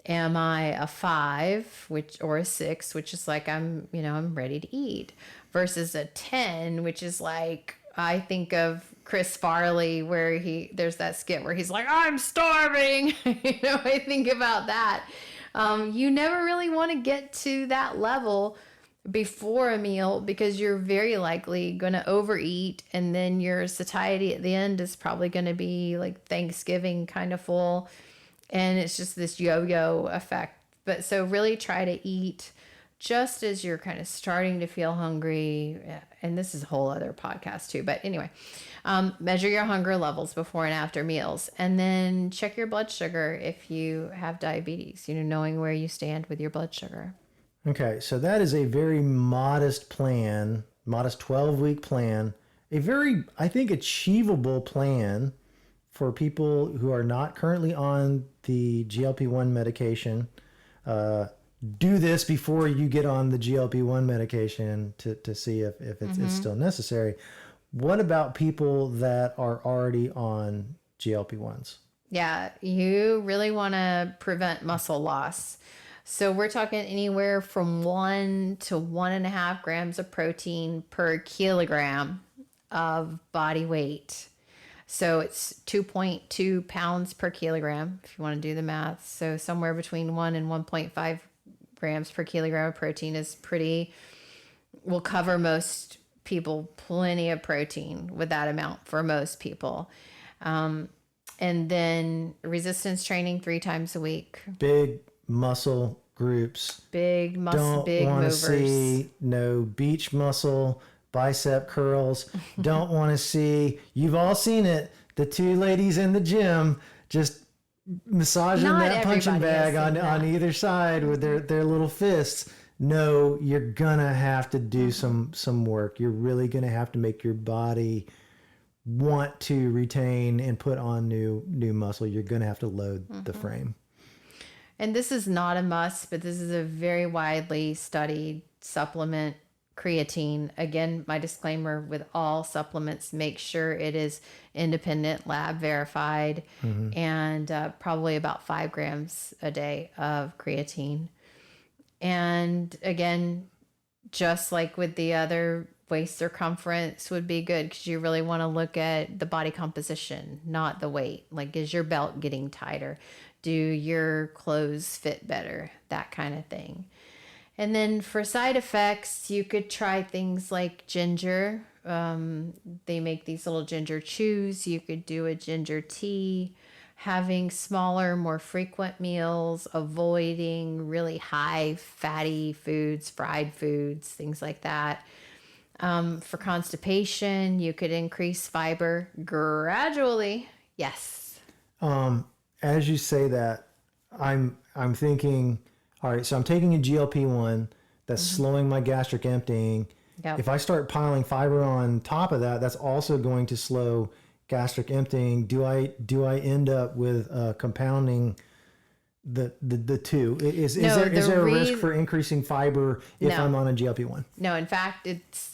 [SPEAKER 2] am I a 5, or a 6, which is like I'm ready to eat, versus a 10, which is like, I think of Chris Farley, where there's that skit where he's like, I'm starving. I think about that. You never really want to get to that level before a meal, because you're very likely going to overeat, and then your satiety at the end is probably going to be like Thanksgiving kind of full, and it's just this yo-yo effect. But so really try to eat just as you're kind of starting to feel hungry, and this is a whole other podcast too, but anyway, measure your hunger levels before and after meals, and then check your blood sugar if you have diabetes, knowing where you stand with your blood sugar.
[SPEAKER 1] Okay, so that is a very modest plan, modest 12-week plan, a very, I think, achievable plan for people who are not currently on the GLP-1 medication. Do this before you get on the GLP-1 medication to see if it's still necessary. What about people that are already on GLP-1s?
[SPEAKER 2] Yeah, you really want to prevent muscle loss. So we're talking anywhere from 1 to 1.5 grams of protein per kilogram of body weight. So it's 2.2 pounds per kilogram, if you want to do the math. So somewhere between 1 and 1.5 grams per kilogram of protein will cover most people. Plenty of protein with that amount for most people. And then resistance training 3 times a week.
[SPEAKER 1] Big muscle groups.
[SPEAKER 2] Big muscle, big
[SPEAKER 1] don't want to
[SPEAKER 2] movers.
[SPEAKER 1] see no beach muscle, bicep curls. Don't want to see, you've all seen it, the 2 ladies in the gym just massaging that punching bag on either side with their little fists. No, you're gonna have to do some work. You're really gonna have to make your body want to retain and put on new muscle. You're gonna have to load the frame.
[SPEAKER 2] And this is not a must, but this is a very widely studied supplement, creatine. Again, my disclaimer with all supplements, make sure it is independent, lab verified, and probably about 5 grams a day of creatine. And again, just like with the other, waist circumference would be good, because you really want to look at the body composition, not the weight. Like, is your belt getting tighter? Do your clothes fit better? That kind of thing. And then for side effects, you could try things like ginger. They make these little ginger chews. You could do a ginger tea. Having smaller, more frequent meals, avoiding really high fatty foods, fried foods, things like that. For constipation, you could increase fiber gradually. Yes.
[SPEAKER 1] As you say that, I'm thinking, all right, so I'm taking a GLP-1 that's slowing my gastric emptying.
[SPEAKER 2] Yep.
[SPEAKER 1] If I start piling fiber on top of that, that's also going to slow gastric emptying. Do I end up with compounding the two? Is there a risk for increasing fiber if I'm on a GLP-1?
[SPEAKER 2] No, in fact,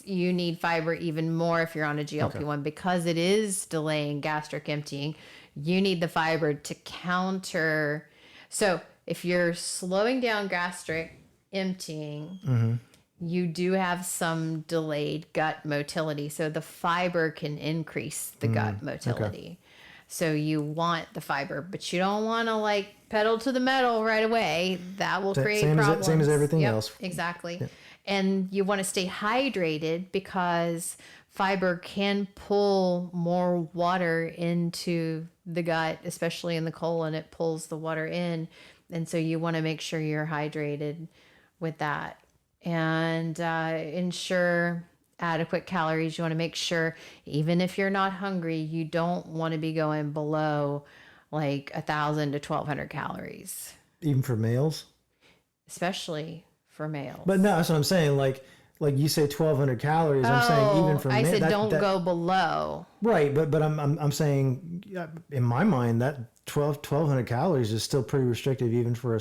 [SPEAKER 2] you need fiber even more if you're on a GLP-1, because it is delaying gastric emptying. You need the fiber to counter. So if you're slowing down gastric emptying, you do have some delayed gut motility. So the fiber can increase the gut motility. Okay. So you want the fiber, but you don't want to like pedal to the metal right away. That will create problems.
[SPEAKER 1] Same as everything else.
[SPEAKER 2] Exactly.
[SPEAKER 1] Yep.
[SPEAKER 2] And you want to stay hydrated, because fiber can pull more water into the gut, especially in the colon. It pulls the water in. And so you want to make sure you're hydrated with that. And ensure adequate calories. You want to make sure, even if you're not hungry, you don't want to be going below like 1,000 to 1,200 calories.
[SPEAKER 1] Even for males?
[SPEAKER 2] Especially for males.
[SPEAKER 1] But no, that's what I'm saying. Like you say 1,200 calories. I'm saying even for
[SPEAKER 2] males. I said don't go below.
[SPEAKER 1] Right, but I'm saying, in my mind, that 1,200 calories is still pretty restrictive, even for a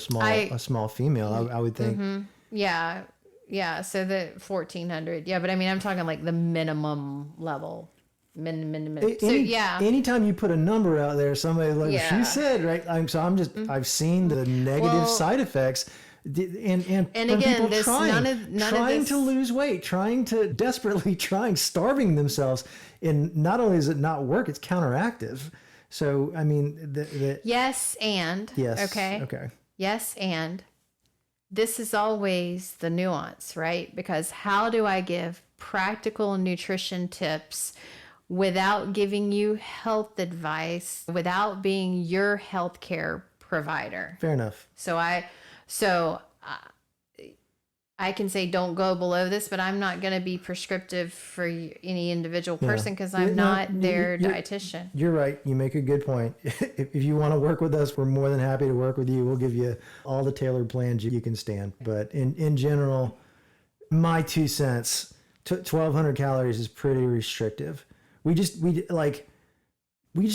[SPEAKER 1] small female. I would think.
[SPEAKER 2] Yeah. Yeah. So the 1400. Yeah. But I mean, I'm talking like the minimum level. Minimum. So yeah.
[SPEAKER 1] Anytime you put a number out there, somebody like she said, right? I've seen the negative side effects. And from
[SPEAKER 2] again,
[SPEAKER 1] people trying to lose weight, starving themselves. And not only does it not work, it's counteractive. So, I mean,
[SPEAKER 2] yes. Okay. Yes. And this is always the nuance, right? Because how do I give practical nutrition tips without giving you health advice, without being your healthcare provider?
[SPEAKER 1] Fair enough.
[SPEAKER 2] So I can say don't go below this, but I'm not going to be prescriptive for any individual person because I'm not their dietitian.
[SPEAKER 1] You're right. You make a good point. If you want to work with us, we're more than happy to work with you. We'll give you all the tailored plans you can stand. But in general, my 2 cents, 1,200 calories is pretty restrictive. We just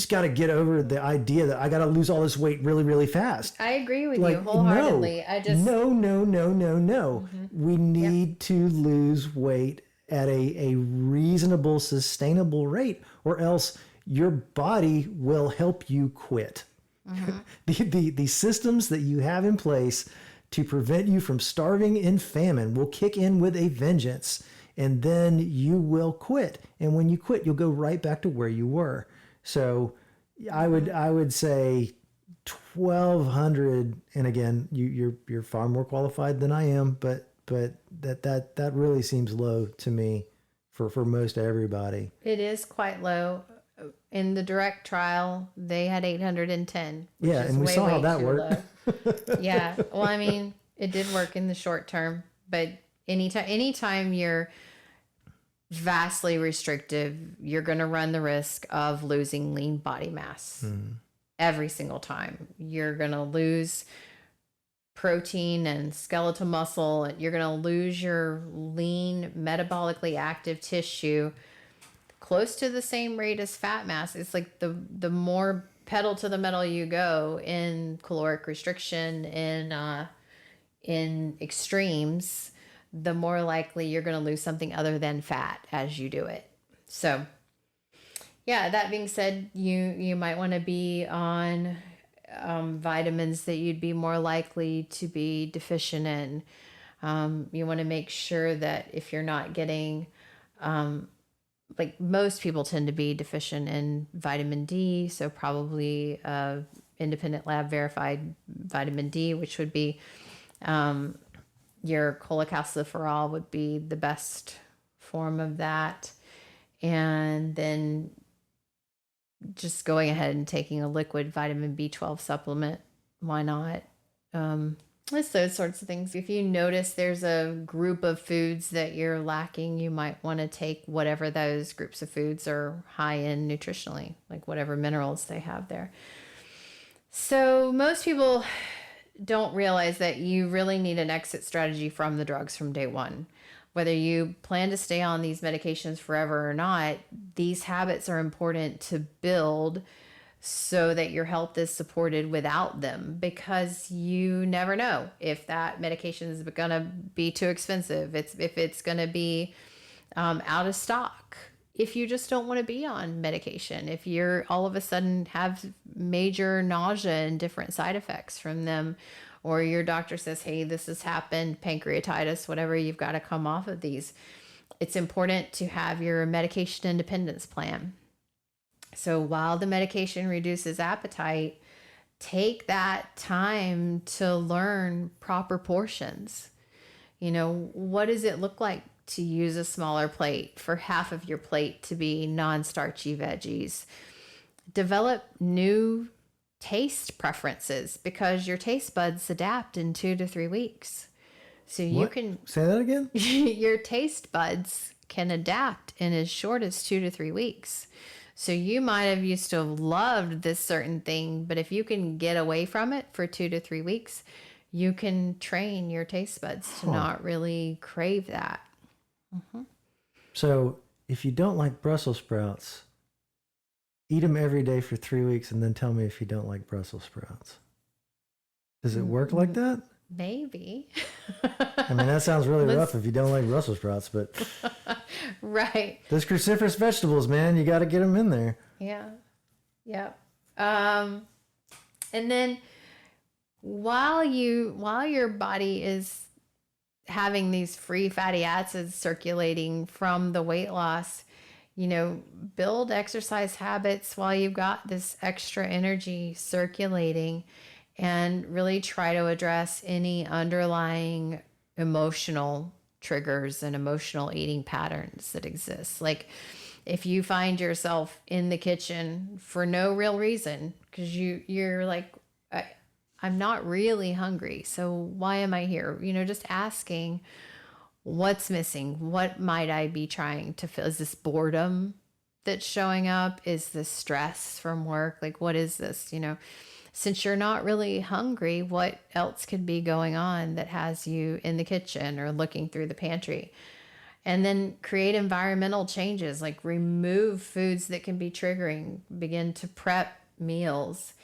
[SPEAKER 1] got to get over the idea that I got to lose all this weight really, really fast.
[SPEAKER 2] I agree with you wholeheartedly.
[SPEAKER 1] No. Mm-hmm. We need to lose weight at a reasonable, sustainable rate, or else your body will help you quit. Mm-hmm. The systems that you have in place to prevent you from starving in famine will kick in with a vengeance, and then you will quit. And when you quit, you'll go right back to where you were. So I would say 1,200, and again, you're far more qualified than I am, but that really seems low to me for most everybody.
[SPEAKER 2] It is quite low. In the direct trial, they had 810.
[SPEAKER 1] Yeah, and we saw how that worked.
[SPEAKER 2] Yeah, well, I mean, it did work in the short term, but anytime you're vastly restrictive, you're going to run the risk of losing lean body mass. Every single time. You're going to lose protein and skeletal muscle. You're going to lose your lean, metabolically active tissue close to the same rate as fat mass. It's like the more pedal to the metal you go in caloric restriction, in extremes, the more likely you're going to lose something other than fat as you do it. So, yeah, that being said, you might want to be on vitamins that you'd be more likely to be deficient in. You want to make sure that if you're not getting, like most people tend to be deficient in vitamin D, so probably independent lab verified vitamin D, which would be your cholecalciferol would be the best form of that. And then just going ahead and taking a liquid vitamin B12 supplement. Why not? It's those sorts of things. If you notice there's a group of foods that you're lacking, you might want to take whatever those groups of foods are high in nutritionally, like whatever minerals they have there. So most people don't realize that you really need an exit strategy from the drugs from day one. Whether you plan to stay on these medications forever or not, these habits are important to build so that your health is supported without them, because you never know if that medication is going to be too expensive, if it's going to be out of stock, if you just don't want to be on medication, if you're all of a sudden have major nausea and different side effects from them, or your doctor says, hey, this has happened, pancreatitis, whatever, you've got to come off of these. It's important to have your medication independence plan. So while the medication reduces appetite, take that time to learn proper portions. What does it look like to use a smaller plate, for half of your plate to be non-starchy veggies? Develop new taste preferences, because your taste buds adapt in 2 to 3 weeks. So you can
[SPEAKER 1] say that again.
[SPEAKER 2] Your taste buds can adapt in as short as 2 to 3 weeks. So you might have used to have loved this certain thing, but if you can get away from it for 2 to 3 weeks, you can train your taste buds to not really crave that. Mm-hmm.
[SPEAKER 1] So if you don't like Brussels sprouts, eat them every day for 3 weeks and then tell me if you don't like Brussels sprouts. Does it work like that?
[SPEAKER 2] Maybe.
[SPEAKER 1] I mean, that sounds really rough if you don't like Brussels sprouts, but
[SPEAKER 2] right.
[SPEAKER 1] Those cruciferous vegetables, man, you got to get them in there.
[SPEAKER 2] Yeah. Yeah. And then while your body is having these free fatty acids circulating from the weight loss, build exercise habits while you've got this extra energy circulating, and really try to address any underlying emotional triggers and emotional eating patterns that exist. Like if you find yourself in the kitchen for no real reason, because you're like, I'm not really hungry, so why am I here? Just asking what's missing. What might I be trying to feel? Is this boredom that's showing up? Is this stress from work? Like, what is this? Since you're not really hungry, what else could be going on that has you in the kitchen or looking through the pantry? And then create environmental changes, like remove foods that can be triggering, begin to prep meals.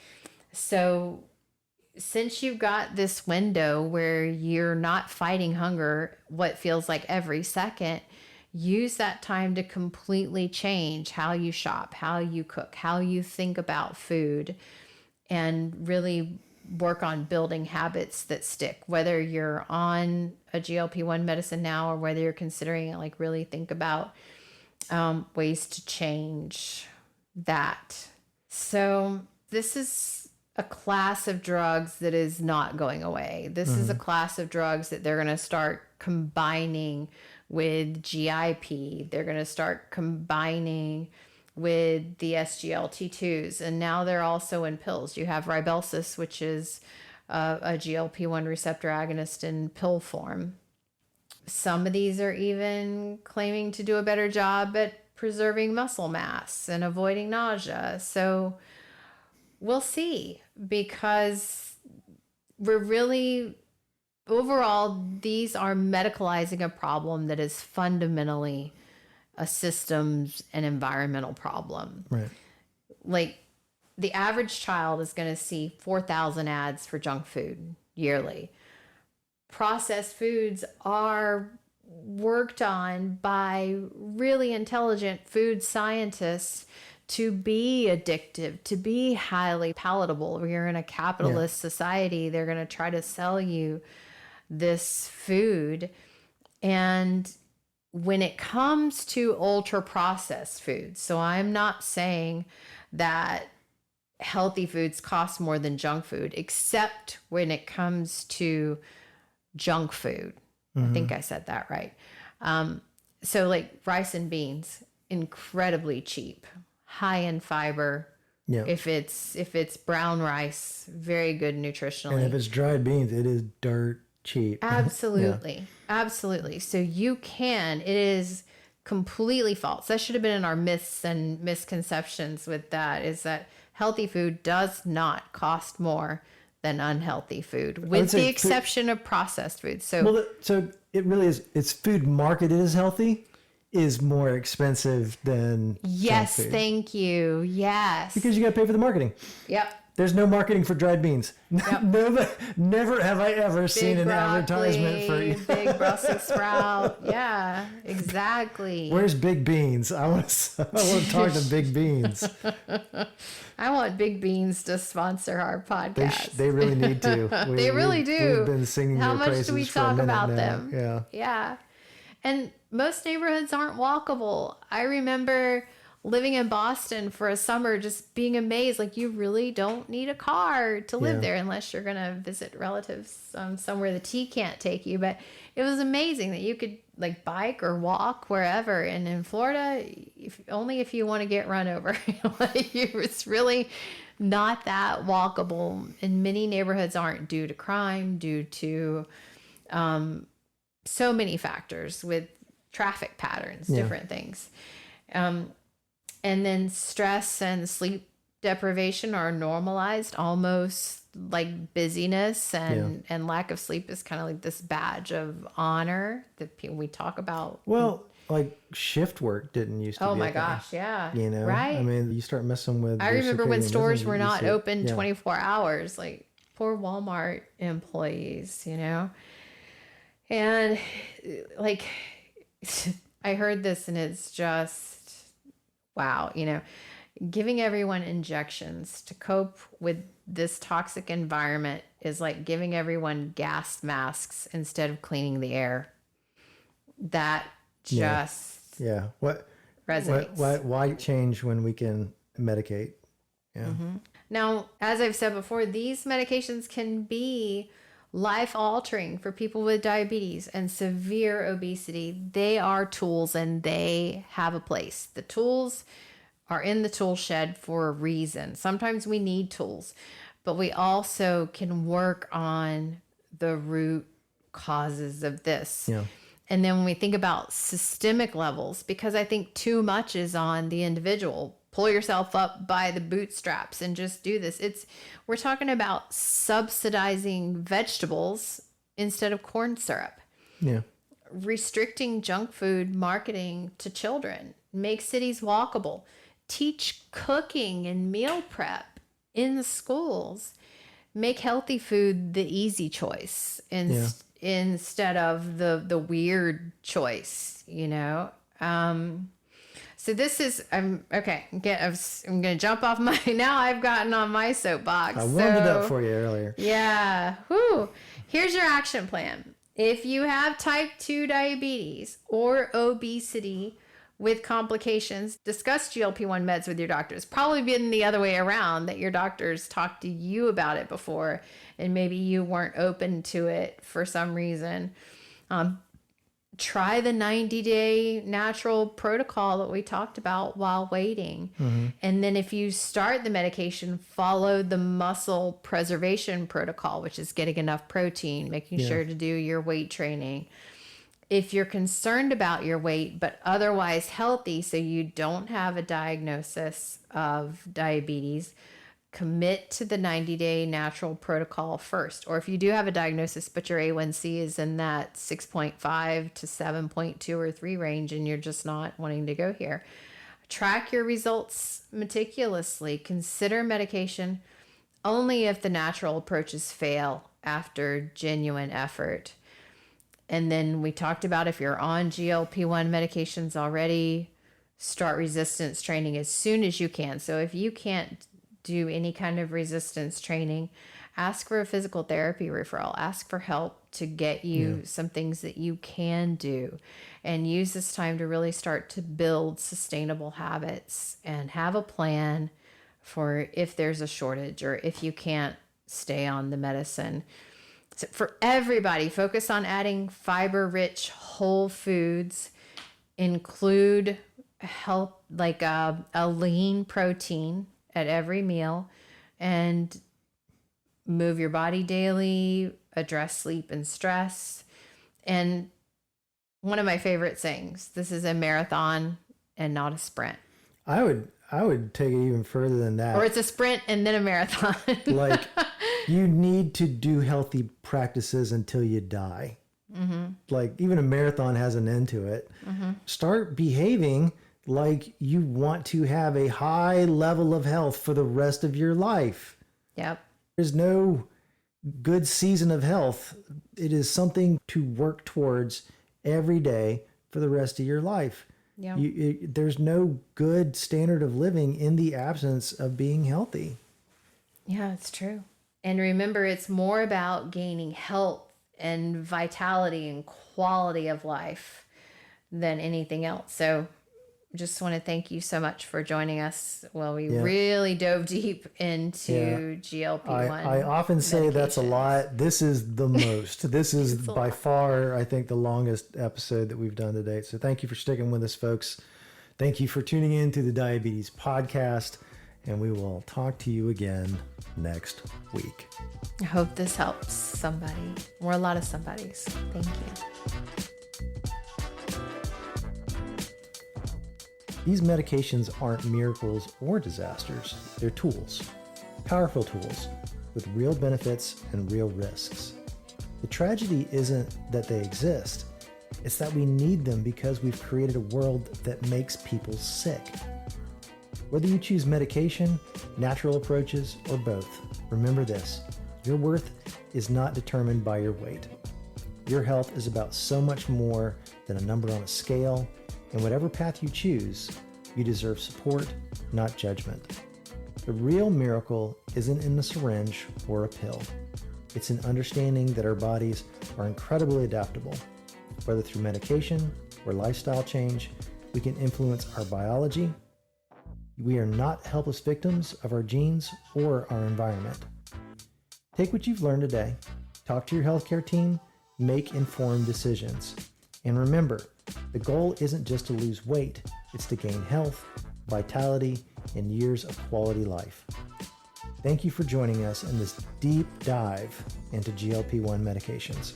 [SPEAKER 2] So since you've got this window where you're not fighting hunger, what feels like every second, use that time to completely change how you shop, how you cook, how you think about food, and really work on building habits that stick. Whether you're on a GLP-1 medicine now or whether you're considering it, like really think about ways to change that. So this is a class of drugs that is not going away. This is a class of drugs that they're going to start combining with GIP. They're going to start combining with the SGLT2s. And now they're also in pills. You have Ribelsis, which is a GLP-1 receptor agonist in pill form. Some of these are even claiming to do a better job at preserving muscle mass and avoiding nausea. So we'll see, because we're really, overall, these are medicalizing a problem that is fundamentally a systems and environmental problem.
[SPEAKER 1] Right.
[SPEAKER 2] Like the average child is going to see 4,000 ads for junk food yearly. Processed foods are worked on by really intelligent food scientists to be addictive, to be highly palatable. We're in a capitalist society. They're going to try to sell you this food. And when it comes to ultra processed foods, so I'm not saying that healthy foods cost more than junk food, except when it comes to junk food. I think I said that right. So like rice and beans, incredibly cheap, high in fiber.
[SPEAKER 1] Yeah.
[SPEAKER 2] If it's brown rice, very good nutritionally.
[SPEAKER 1] And if it's dried beans, it is dirt cheap.
[SPEAKER 2] Absolutely. Absolutely. So it is completely false. That should have been in our myths and misconceptions with that, is that healthy food does not cost more than unhealthy food, with the exception of processed food. So
[SPEAKER 1] it really is. It's food marketed as healthy is more expensive than
[SPEAKER 2] yes,
[SPEAKER 1] junk food.
[SPEAKER 2] Thank you. Yes,
[SPEAKER 1] because you got to pay for the marketing.
[SPEAKER 2] Yep.
[SPEAKER 1] There's no marketing for dried beans.
[SPEAKER 2] Yep.
[SPEAKER 1] Never have I ever seen an advertisement for
[SPEAKER 2] big Brussels sprout. Yeah, exactly.
[SPEAKER 1] Where's Big Beans? I want to talk to Big Beans.
[SPEAKER 2] I want Big Beans to sponsor our podcast.
[SPEAKER 1] They really need to.
[SPEAKER 2] They really do.
[SPEAKER 1] We've been singing
[SPEAKER 2] How
[SPEAKER 1] their
[SPEAKER 2] much
[SPEAKER 1] praises
[SPEAKER 2] do we
[SPEAKER 1] for a
[SPEAKER 2] talk
[SPEAKER 1] minute
[SPEAKER 2] about
[SPEAKER 1] now.
[SPEAKER 2] them?
[SPEAKER 1] Yeah.
[SPEAKER 2] Yeah. And most neighborhoods aren't walkable. I remember living in Boston for a summer, just being amazed. Like, you really don't need a car to live there unless you're going to visit relatives somewhere the T can't take you. But it was amazing that you could like bike or walk wherever. And in Florida, only if you want to get run over. It's really not that walkable. And many neighborhoods aren't, due to crime, due to so many factors with traffic patterns, different things. And then stress and sleep deprivation are normalized, almost like busyness, and lack of sleep is kind of like this badge of honor that we talk about.
[SPEAKER 1] Well, like shift work didn't used to be.
[SPEAKER 2] Oh my gosh, yeah.
[SPEAKER 1] Right? I mean, you start messing with.
[SPEAKER 2] I remember when stores were not open 24 hours, like poor Walmart employees, And like, I heard this and it's just, wow, giving everyone injections to cope with this toxic environment is like giving everyone gas masks instead of cleaning the air. That just
[SPEAKER 1] What
[SPEAKER 2] resonates.
[SPEAKER 1] Why change when we can medicate? Yeah.
[SPEAKER 2] Mm-hmm. Now, as I've said before, these medications can be life altering for people with diabetes and severe obesity. They are tools and they have a place. The tools are in the tool shed for a reason. Sometimes we need tools, but we also can work on the root causes of this.
[SPEAKER 1] Yeah.
[SPEAKER 2] And then when we think about systemic levels, because I think too much is on the individual, pull yourself up by the bootstraps and just do this. We're talking about subsidizing vegetables instead of corn syrup.
[SPEAKER 1] Yeah.
[SPEAKER 2] Restricting junk food marketing to children. Make cities walkable. Teach cooking and meal prep in the schools. Make healthy food the easy choice instead of the weird choice, So this is, I'm going to jump off now I've gotten on my soapbox.
[SPEAKER 1] I warmed it up for you earlier.
[SPEAKER 2] Yeah. Whew. Here's your action plan. If you have type 2 diabetes or obesity with complications, discuss GLP-1 meds with your doctors. Probably been the other way around, that your doctors talked to you about it before and maybe you weren't open to it for some reason. Try the 90-day natural protocol that we talked about while waiting. Mm-hmm. And then if you start the medication, follow the muscle preservation protocol, which is getting enough protein, making sure to do your weight training. If you're concerned about your weight, but otherwise healthy, so you don't have a diagnosis of diabetes, commit to the 90-day natural protocol first. Or if you do have a diagnosis, but your A1C is in that 6.5 to 7.2 or 3 range, and you're just not wanting to go here, track your results meticulously. Consider medication only if the natural approaches fail after genuine effort. And then we talked about, if you're on GLP-1 medications already, start resistance training as soon as you can. So if you can't do any kind of resistance training, ask for a physical therapy referral. Ask for help to get you some things that you can do, and use this time to really start to build sustainable habits and have a plan for if there's a shortage or if you can't stay on the medicine. So for everybody, focus on adding fiber-rich whole foods. Include health, like a lean protein at every meal, and move your body daily. Address sleep and stress. And one of my favorite sayings: this is a marathon and not a sprint.
[SPEAKER 1] I would take it even further than that.
[SPEAKER 2] Or it's a sprint and then a marathon.
[SPEAKER 1] Like, you need to do healthy practices until you die. Mm-hmm. Like, even a marathon has an end to it. Mm-hmm. Start behaving like you want to have a high level of health for the rest of your life.
[SPEAKER 2] Yep.
[SPEAKER 1] There's no good season of health. It is something to work towards every day for the rest of your life. Yeah. There's no good standard of living in the absence of being healthy.
[SPEAKER 2] Yeah, it's true. And remember, it's more about gaining health and vitality and quality of life than anything else. So just want to thank you so much for joining us. Well, we really dove deep into GLP-1.
[SPEAKER 1] I often say that's a lot. This is the most. This is by far, I think, the longest episode that we've done to date. So thank you for sticking with us, folks. Thank you for tuning in to the Diabetes Podcast, and we will talk to you again next week.
[SPEAKER 2] I hope this helps somebody, or a lot of somebodies. Thank you.
[SPEAKER 1] These medications aren't miracles or disasters. They're tools, powerful tools with real benefits and real risks. The tragedy isn't that they exist. It's that we need them because we've created a world that makes people sick. Whether you choose medication, natural approaches, or both, remember this: your worth is not determined by your weight. Your health is about so much more than a number on a scale, and whatever path you choose, you deserve support, not judgment. The real miracle isn't in a syringe or a pill. It's in understanding that our bodies are incredibly adaptable. Whether through medication or lifestyle change, we can influence our biology. We are not helpless victims of our genes or our environment. Take what you've learned today, talk to your healthcare team, make informed decisions. And remember, the goal isn't just to lose weight, it's to gain health, vitality, and years of quality life. Thank you for joining us in this deep dive into GLP-1 medications.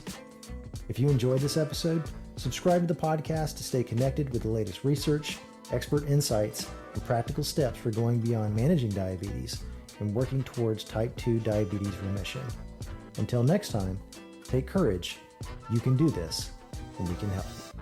[SPEAKER 1] If you enjoyed this episode, subscribe to the podcast to stay connected with the latest research, expert insights, and practical steps for going beyond managing diabetes and working towards type 2 diabetes remission. Until next time, take courage. You can do this, and we can help you.